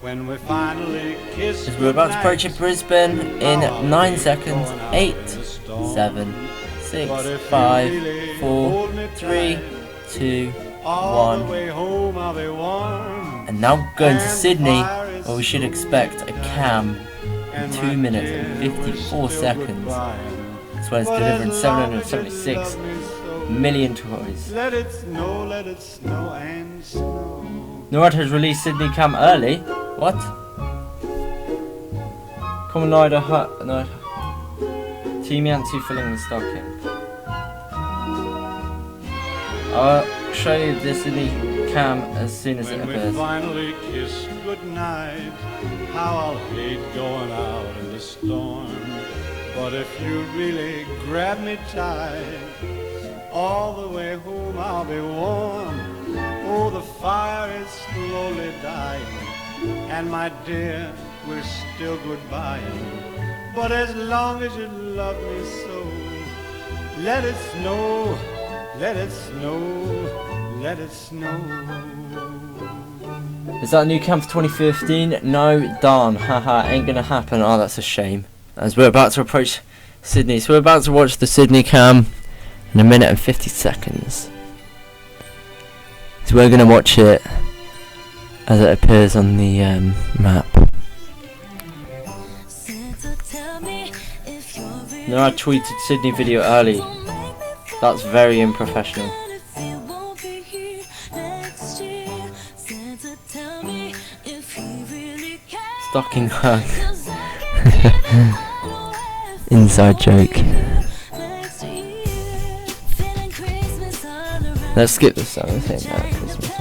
When we finally kiss As we're about to approach Brisbane in 9 seconds. 8, 7, 6, 5, 4, 3, 2, 1. And now going to Sydney, where we should expect a cam in 2 minutes and 54 seconds. As well as delivering 776 million toys. Let it snow, let it snow and snow. NORAD has released Sydney Cam early. What? Common Nider Hut. No. Team Yancey filling the stocking. I'll show you the Sydney Cam as soon as it appears. When we finally kiss goodnight, how I'll hate going out in the storm. But if you really grab me tight, all the way home I'll be warm. Oh, the fire is slowly dying, and my dear, we're still goodbying. But as long as you love me so, let it snow, let it snow, let it snow. Is that a new cam for 2015? No, darn, haha, ain't gonna happen. Oh, that's a shame. As we're about to approach Sydney, so we're about to watch the Sydney Cam in 1 minute and 50 seconds. So we're gonna watch it as it appears on the map. No, I tweeted Sydney video early. That's very unprofessional. Stocking hug. Inside joke. Let's skip this song. This ain't that Christmas song.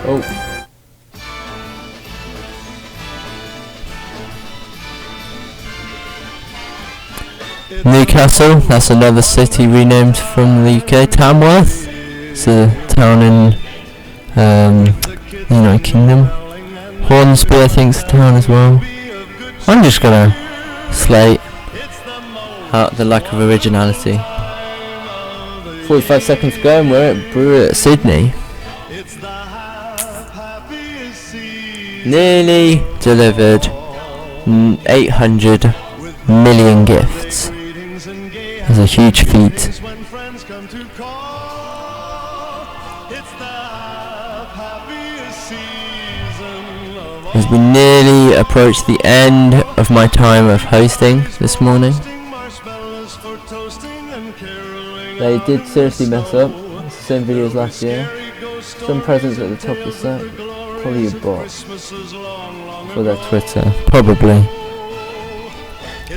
Oh. Newcastle, that's another city renamed from the UK. Tamworth, it's a town in United Kingdom. Hornsby, I think, is a town as well. I'm just gonna slate out the lack of originality. 45 seconds to go and we're at Brewer at Sydney. Nearly delivered 800 million gifts. It's a huge feat. As we nearly approach the end of my time of hosting this morning. They did seriously mess up. It's the same video as last year. Some presents at the top of the set. Probably a bot for their Twitter. Probably.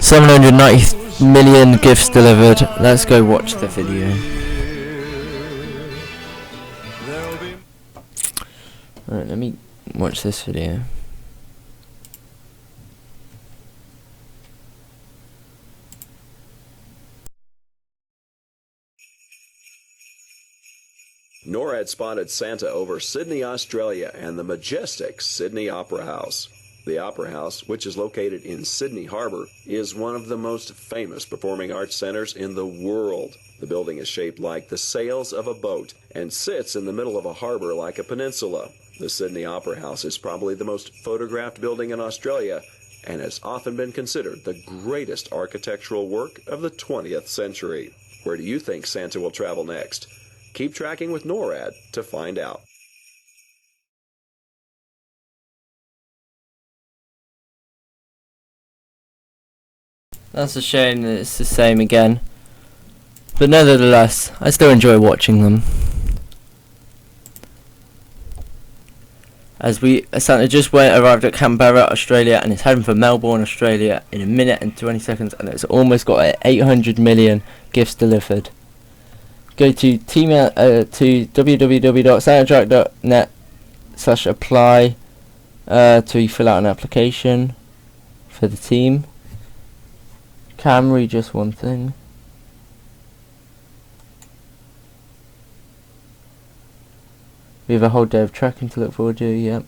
790 million gifts delivered. Let's go watch the video. Alright, let me watch this video. NORAD spotted Santa over Sydney, Australia, and the majestic Sydney Opera House. The Opera House, which is located in Sydney Harbour, is one of the most famous performing arts centres in the world. The building is shaped like the sails of a boat and sits in the middle of a harbour like a peninsula. The Sydney Opera House is probably the most photographed building in Australia and has often been considered the greatest architectural work of the 20th century. Where do you think Santa will travel next? Keep tracking with NORAD to find out. That's a shame that it's the same again. But nevertheless, I still enjoy watching them. As Santa just arrived at Canberra, Australia, and is heading for Melbourne, Australia in 1 minute and 20 seconds, and it's almost got 800 million gifts delivered. Go to www.santatrack.net/apply to fill out an application for the team. Camry, just one thing. We have a whole day of tracking to look forward to, yep.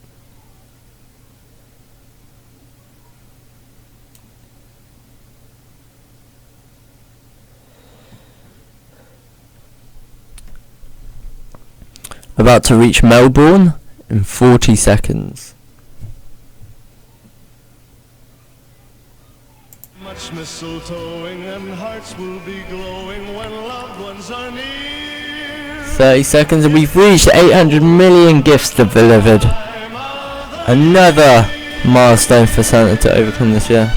about to reach Melbourne in 40 seconds. Much mistletoeing and hearts will be glowing when loved ones are near. 30 seconds and we've reached 800 million gifts delivered. Another milestone for Santa to overcome this year.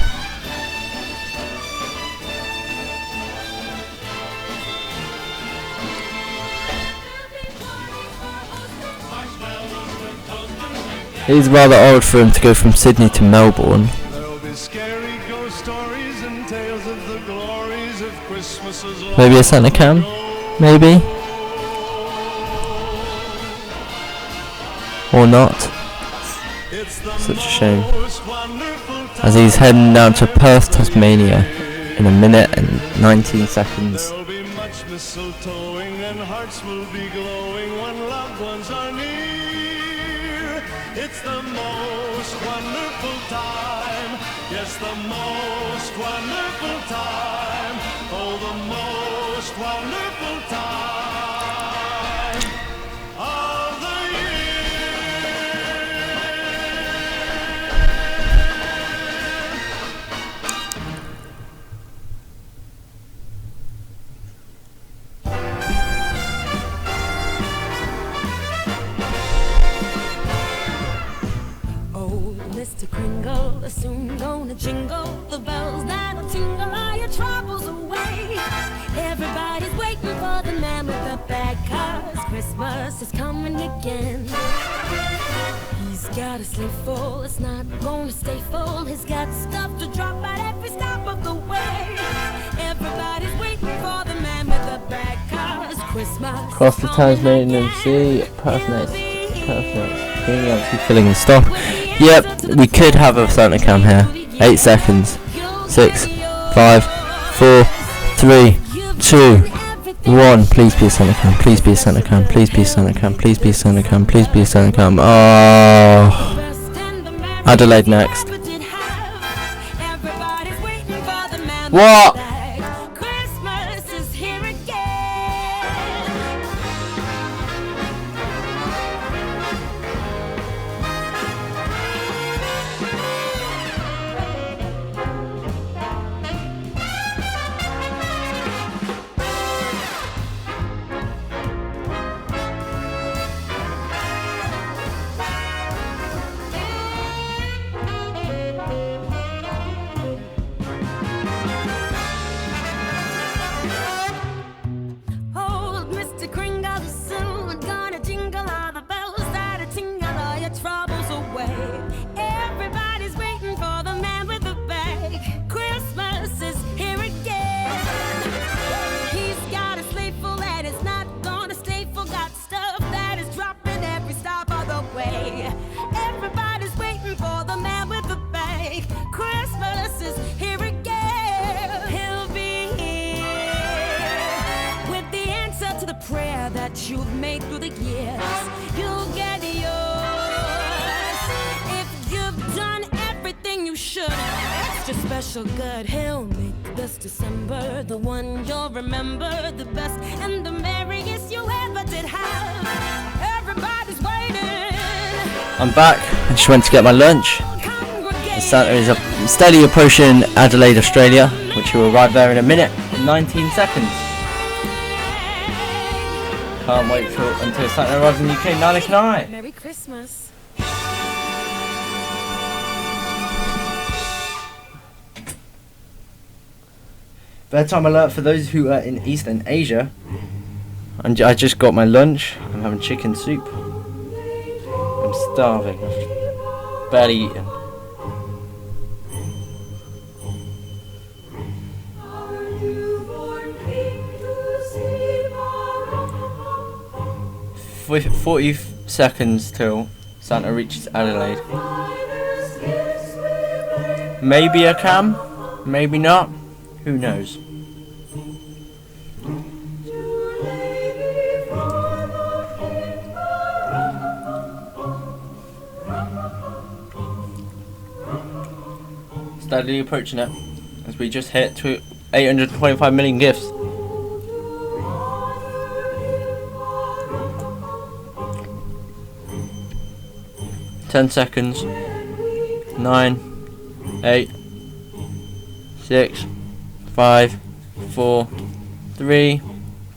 It is rather odd for him to go from Sydney to Melbourne. There'll be scary ghost stories and tales of the glories of Christmases. Maybe a Santa cam? Maybe? Or not? Such a shame. As he's heading down to Perth, Tasmania in 1 minute and 19 seconds. There'll be much mistletoeing and hearts will be glowing when loved ones are near. It's the most wonderful time. Yes, the most wonderful time. Oh, the most wonderful time of the Mr. Kringle is soon gonna jingle the bells that'll tingle all your troubles away. Everybody's waiting for the man with the bag, 'cause Christmas is coming again. He's got a sleigh full, it's not gonna stay full. He's got stuff to drop at every stop of the way. Everybody's waiting for the man with the bag, 'cause Christmas Across the Tasmanian Sea, Perth next. Filling the stop. Yep, we could have a Santa cam here. 8 seconds. 6, 5, 4, 3, 2, 1. Please be a Santa cam. Please be a Santa cam. Please be a Santa cam. Please be a Santa cam. Please be a Santa cam. Oh. Adelaide next. What? You've made through the years, you'll get yours. If you've done everything you should, extra special good, he'll make this December the one you'll remember the best and the merriest you ever did have. Everybody's waiting. I'm back. I just went to get my lunch. Santa is steadily approaching Adelaide, Australia, which will arrive there in 1 minute and 19 seconds. Can't wait until Santa arrives in the UK, 9 o'clock. Merry Christmas. Bedtime alert for those who are in Eastern Asia. And I just got my lunch. I'm having chicken soup. I'm starving. I've barely eaten. With 40 seconds till Santa reaches Adelaide. Maybe a cam, maybe not. Who knows? Steadily approaching it as we just hit to 825 million gifts. 10 seconds. 9, 8, 6, 5, 4, 3,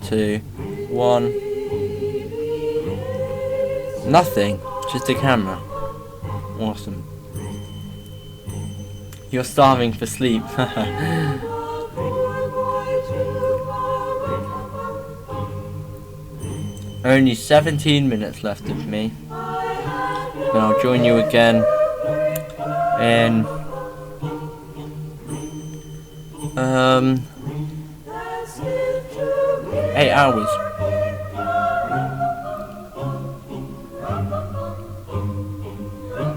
2, 1. Nothing, just a camera. Awesome. You're starving for sleep. Only 17 minutes left of me. Then I'll join you again in 8 hours.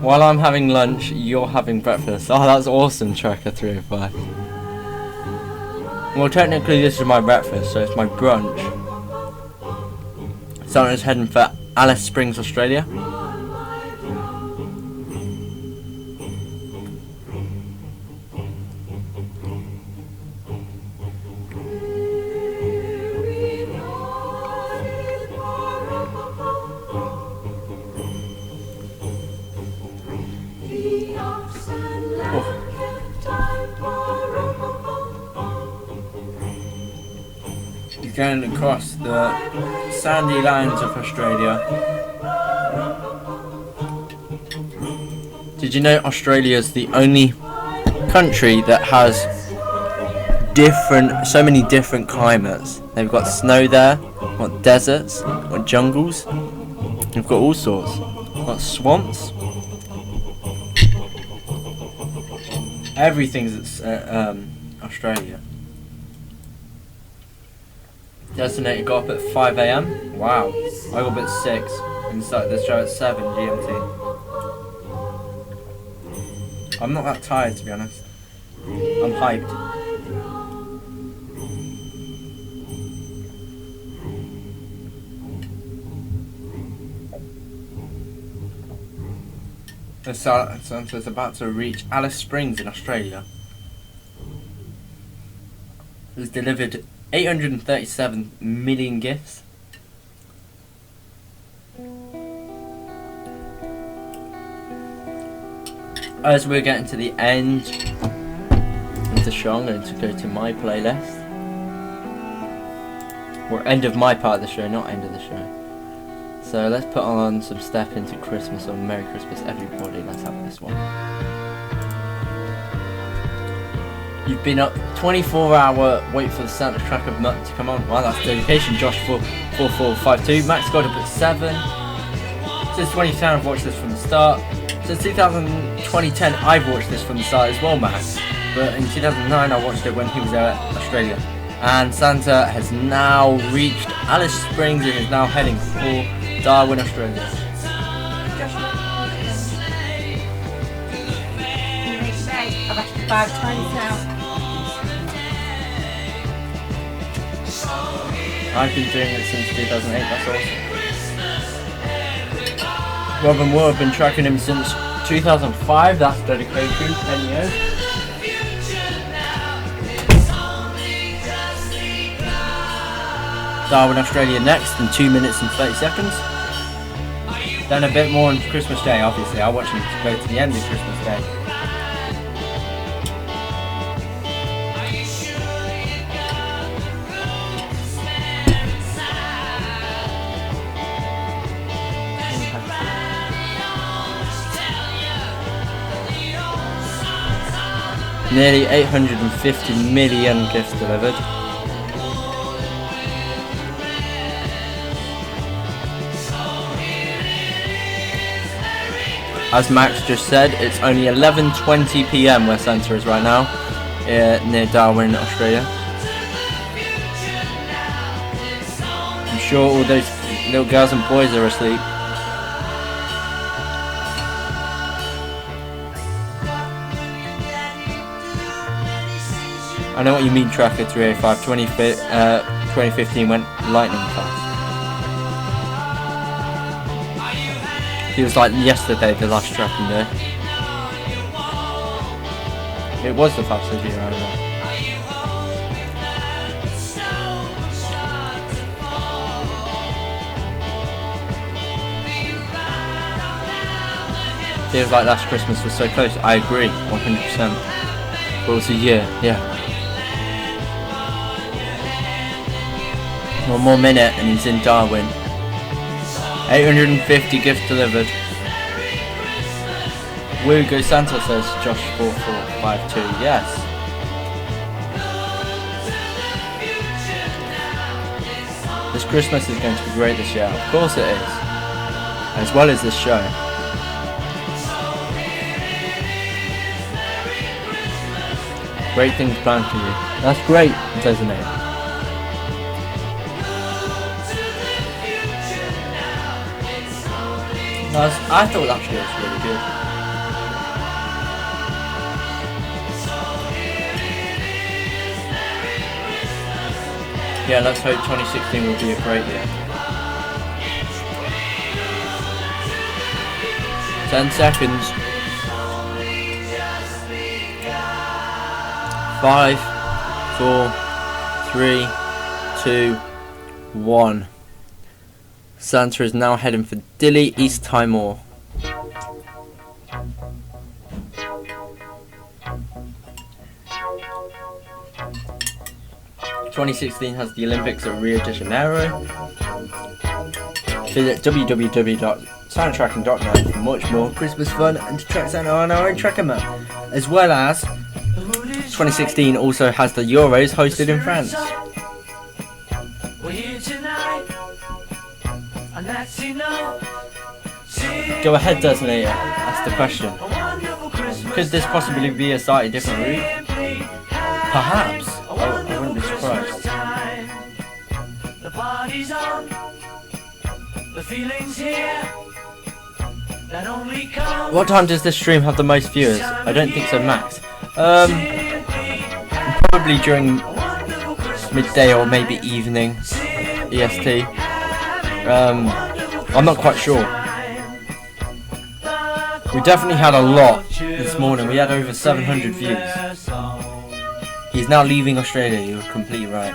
While I'm having lunch, you're having breakfast. Oh, that's awesome, Tracker 305. Well, technically this is my breakfast, so it's my brunch. Santa's heading for Alice Springs, Australia. Going across the sandy lands of Australia. Did you know Australia is the only country that has so many different climates? They've got snow there, got deserts, got jungles, they've got all sorts. Got swamps. Everything's Australia. Designated got up at 5 AM. Wow. I got up at 6 and started the show at 7 GMT. I'm not that tired, to be honest. I'm hyped. The Santa's about to reach Alice Springs in Australia. It was delivered 837 million gifts. As we're getting to the end of the show, I'm going to go to my playlist. Or end of my part of the show, not end of the show. So let's put on some Step Into Christmas or Merry Christmas Everybody. Let's have this one. You've been up 24-hour wait for the Santa Tracker to come on. Wow, that's dedication. Josh 4452. Max got up at 7. Since 2010 I've watched this from the start. Since 2010 I've watched this from the start as well, Max. But in 2009 I watched it when he was there at Australia. And Santa has now reached Alice Springs and is now heading for Darwin, Australia. I've asked you 5 times now. I've been doing it since 2008, that's awesome. Robin Moore, I've been tracking him since 2005, that's dedication, 10 years. Darwin, Australia next in 2 minutes and 30 seconds. Then a bit more on Christmas Day, obviously. I'll watch him go to the end of Christmas Day. Nearly 850 million gifts delivered. As Max just said, it's only 11:20 PM where Santa is right now, near Darwin, Australia. I'm sure all those little girls and boys are asleep. I know what you mean, Tracker 385. 2015 went lightning fast. It was like yesterday, the last tracking day. It was the fastest year I know. Feels like last Christmas was so close. I agree, 100%. But also, yeah. One more minute and he's in Darwin. 850 gifts delivered. Woo Go Santa, says Josh 4452. Yes. This Christmas is going to be great this year. Of course it is. As well as this show. Great things planned for you. That's great, isn't it? I thought actually it was really good. Yeah, let's hope 2016 will be a great year. 10 seconds. 5, 4, 3, 2, 1. Santa is now heading for Dili, East Timor. '16 has the Olympics at Rio de Janeiro. Visit www.santatracking.net for much more Christmas fun and to track Santa on our own tracker map. As well as 2016 also has the Euros hosted in France. Go ahead, Designator. That's the question. Could this possibly be a slightly different route? Perhaps. I wouldn't be surprised. The party's on. The feeling's here. That only comes. What time does this stream have the most viewers? I don't think so, Max. Probably during midday or maybe evening EST. I'm not quite sure. We definitely had a lot this morning. We had over 700 views. He's now leaving Australia. You're completely right.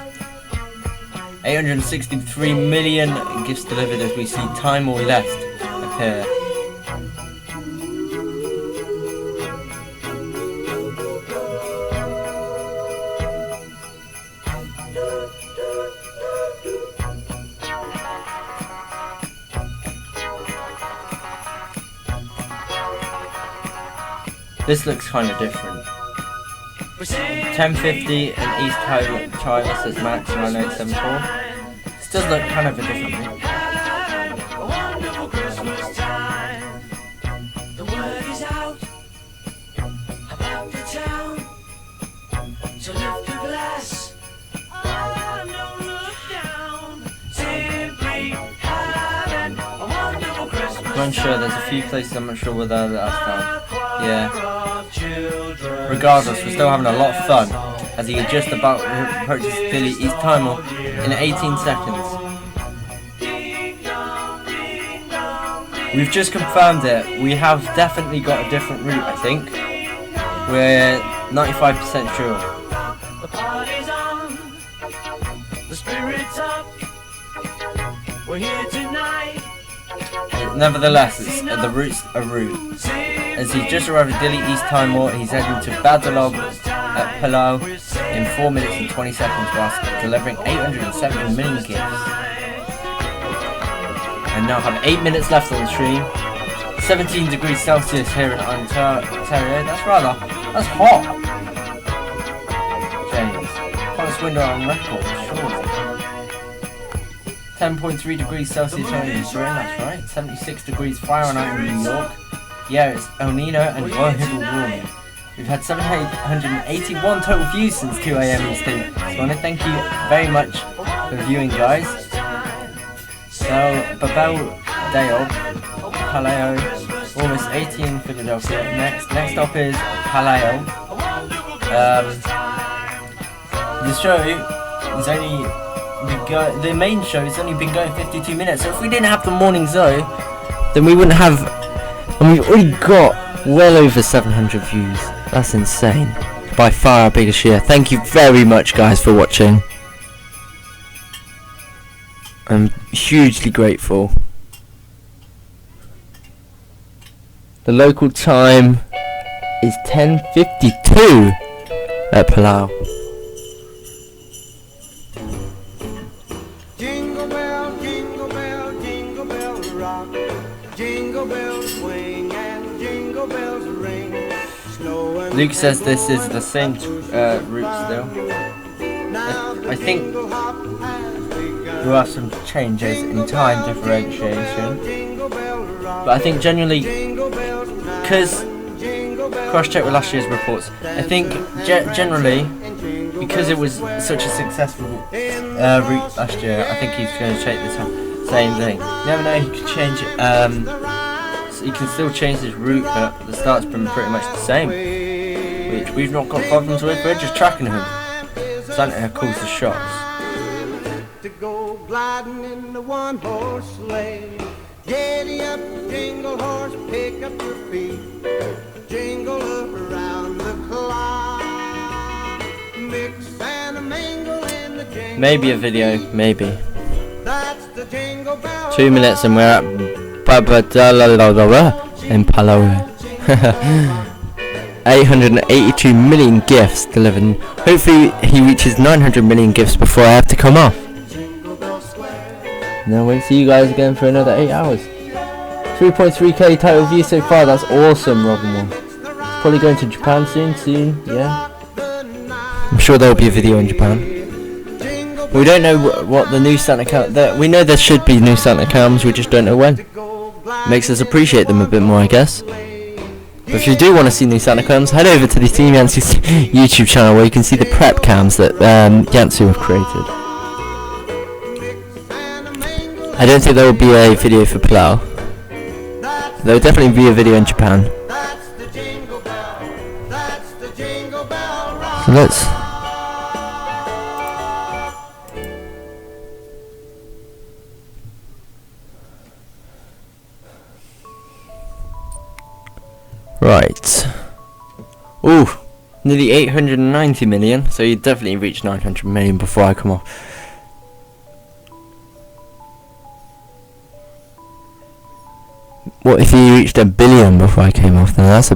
863 million gifts delivered as we see Timor Leste appear. This looks kind of different. 1050 and East China says Max 9874. This does look kind of a different route. The word is out about the town. So lift a glass. Don't look down. Simply having a wonderful Christmas. I'm unsure, there's a few places I'm not sure where they're last time. Yeah. Regardless, we're still having a lot of fun as he just about approaches Dili, East Timor in 18 seconds. We've just confirmed it. We have definitely got a different route, I think. We're 95% sure. The party's on. The spirit's up. We're here tonight. Nevertheless, the route's a route. As he's just arrived at Dili, East Timor, he's heading to Badalog at Palau in 4 minutes and 20 seconds whilst delivering 870 million gifts. And now have 8 minutes left on the stream. 17 degrees Celsius here in Ontario. That's hot. James, hottest window on record, surely. 10.3 degrees Celsius here in Turin, that's right. 76 degrees Fahrenheit in New York. Yeah, it's El Nino and global warming. We've had 781 total views since 2 AM EST. So I want to thank you very much for viewing, guys. So, Babel Dale, Paleo, almost 18 Philadelphia. Next up is Paleo. The show is only the main show has only been going 52 minutes. So if we didn't have the morning zoo, then we wouldn't have. And we've already got well over 700 views. That's insane. By far our biggest year. Thank you very much, guys, for watching. I'm hugely grateful. The local time is 10:52 at Palau. Jingle bell, jingle bell, jingle bell rock. Jingle bells swing and jingle bells ring. Snowing Luke says this is the same route still. I think there are some changes in time differentiation, but I think generally, because cross-check with last year's reports, I think generally, because it was such a successful route last year, I think he's going to take the same thing. You never know, he could change it. So he can still change his route, but the start's been pretty much the same, which we've not got problems with. We're just tracking him. Santa calls the shots. to go gliding in the one-horse sleigh. Giddy up, jingle horse, pick up your feet. Jingle around the clock. Mix and a mingle in the jingle. Maybe a video, maybe. That's the jingle bell. 2 minutes and we're at Babadala in Palau. 882 million gifts delivered. Hopefully he reaches 900 million gifts before I have to come off. Now we'll see you guys again for another 8 hours. 3.3k total views so far. That's awesome, Robin Wall. Probably going to Japan soon, yeah. I'm sure there will be a video in Japan. We don't know what the new Santa cam. We know there should be new Santa cams. We just don't know when. Makes us appreciate them a bit more, I guess. But if you do want to see new Santa cams, head over to the Team Yancy YouTube channel where you can see the prep cams that Yancy have created. I don't think there will be a video for Palau. There will definitely be a video in Japan. So let's. Right. Ooh, nearly 890 million. So you definitely reach 900 million before I come off. What if you reached 1 billion before I came off? Then that's a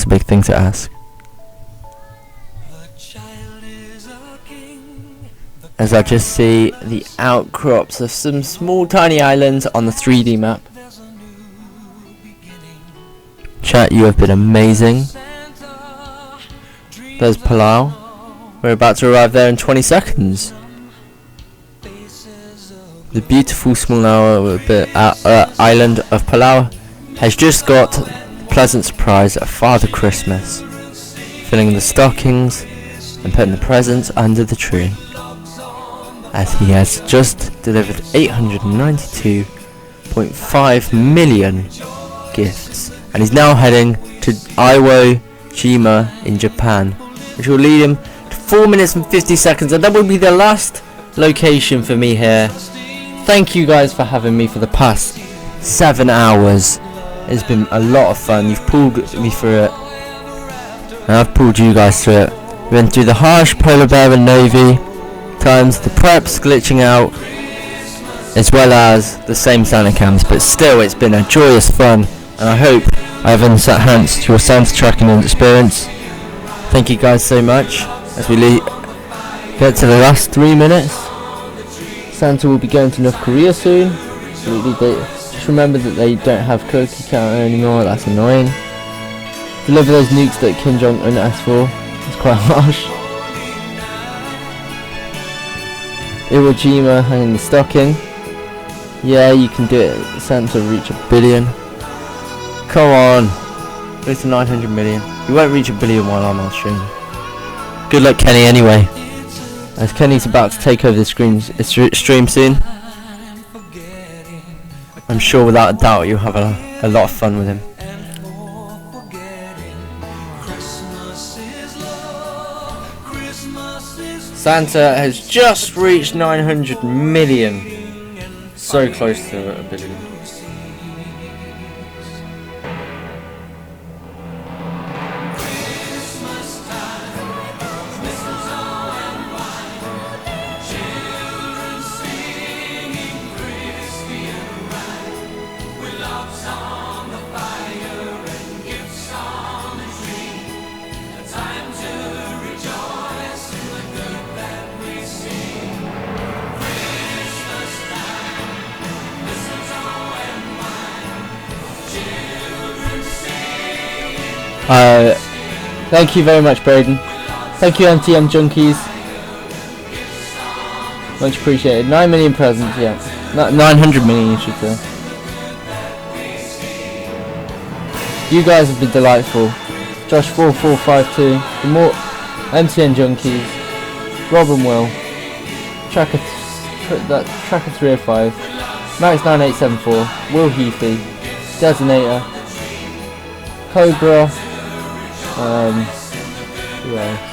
big thing to ask. As I just see the outcrops of some small tiny islands on the 3D map. Chat, you have been amazing. There's Palau. We're about to arrive there in 20 seconds. The beautiful small island of Palau has just got a pleasant surprise of Father Christmas, filling the stockings and putting the presents under the tree, as he has just delivered 892.5 million gifts, and he's now heading to Iwo Jima in Japan, which will lead him to 4 minutes and 50 seconds, and that will be the last location for me here. Thank you guys for having me for the past 7 hours. It's been a lot of fun. You've pulled me through it, and I've pulled you guys through it. We went through the harsh polar bear and Novi times, the preps glitching out, as well as the same Santa cams, but still it's been a joyous fun, and I hope I have enhanced your Santa tracking experience. Thank you guys so much. As we get to the last 3 minutes, Santa will be going to North Korea soon. Just remember that they don't have cookie counter anymore. That's annoying. Deliver those nukes that Kim Jong-un asked for. It's quite harsh. Iwo Jima hanging the stocking. Yeah, you can do it. Santa reach 1 billion. Come on. Go to 900 million. You won't reach 1 billion while I'm on stream. Good luck, Kenny, anyway. As Kenny's about to take over the stream soon. I'm sure without a doubt you'll have a lot of fun with him. Santa has just reached 900 million. So close to 1 billion. Thank you very much, Braden. Thank you, MTN Junkies. Much appreciated. 9 million presents, yeah. 900 million, you should say. You guys have been delightful. Josh4452, the more MTN Junkies, Rob and Will, Tracker 305, Max9874, Will Heathy, Designator, Cobra, who else?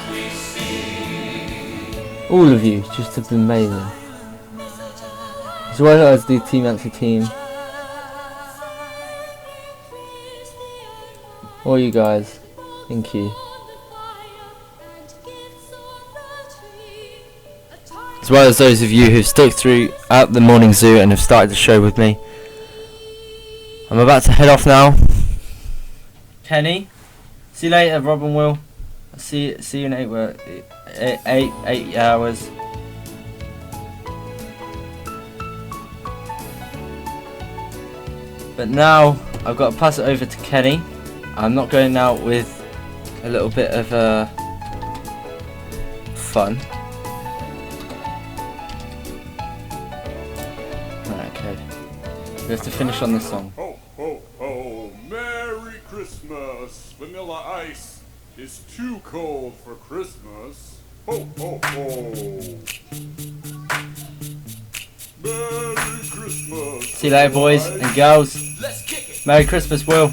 All of you just have been amazing. As well as the Team Answer team. All you guys, thank you. As well as those of you who've stuck through at the morning zoo and have started the show with me. I'm about to head off now. Kenny, see you later, Rob and Will. I'll see you in 8 hours. But now I've got to pass it over to Kenny. I'm not going out with a little bit of fun. Right, okay. We have to finish on this song. Ho, ho, ho, Merry Christmas. Vanilla Ice is too cold for Christmas. Ho, ho, ho. Merry Christmas. See you later, boys and girls. Merry Christmas, Will.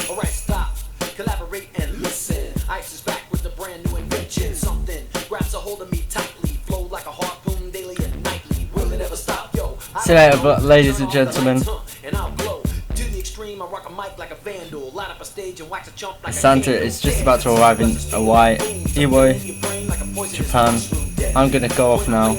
Alright, stop, collaborate and listen. Ice is back with a brand new invention. Something grabs a hold of me tightly, flow like a harpoon daily and nightly. Will it ever stop, yo? See you later, ladies and gentlemen. And I'll glow to the extreme. I rock a mic like a vandal, light up a stage and wax a chump like Santa is just about to arrive in Hawaii, Iwo, Japan. I'm gonna go off now.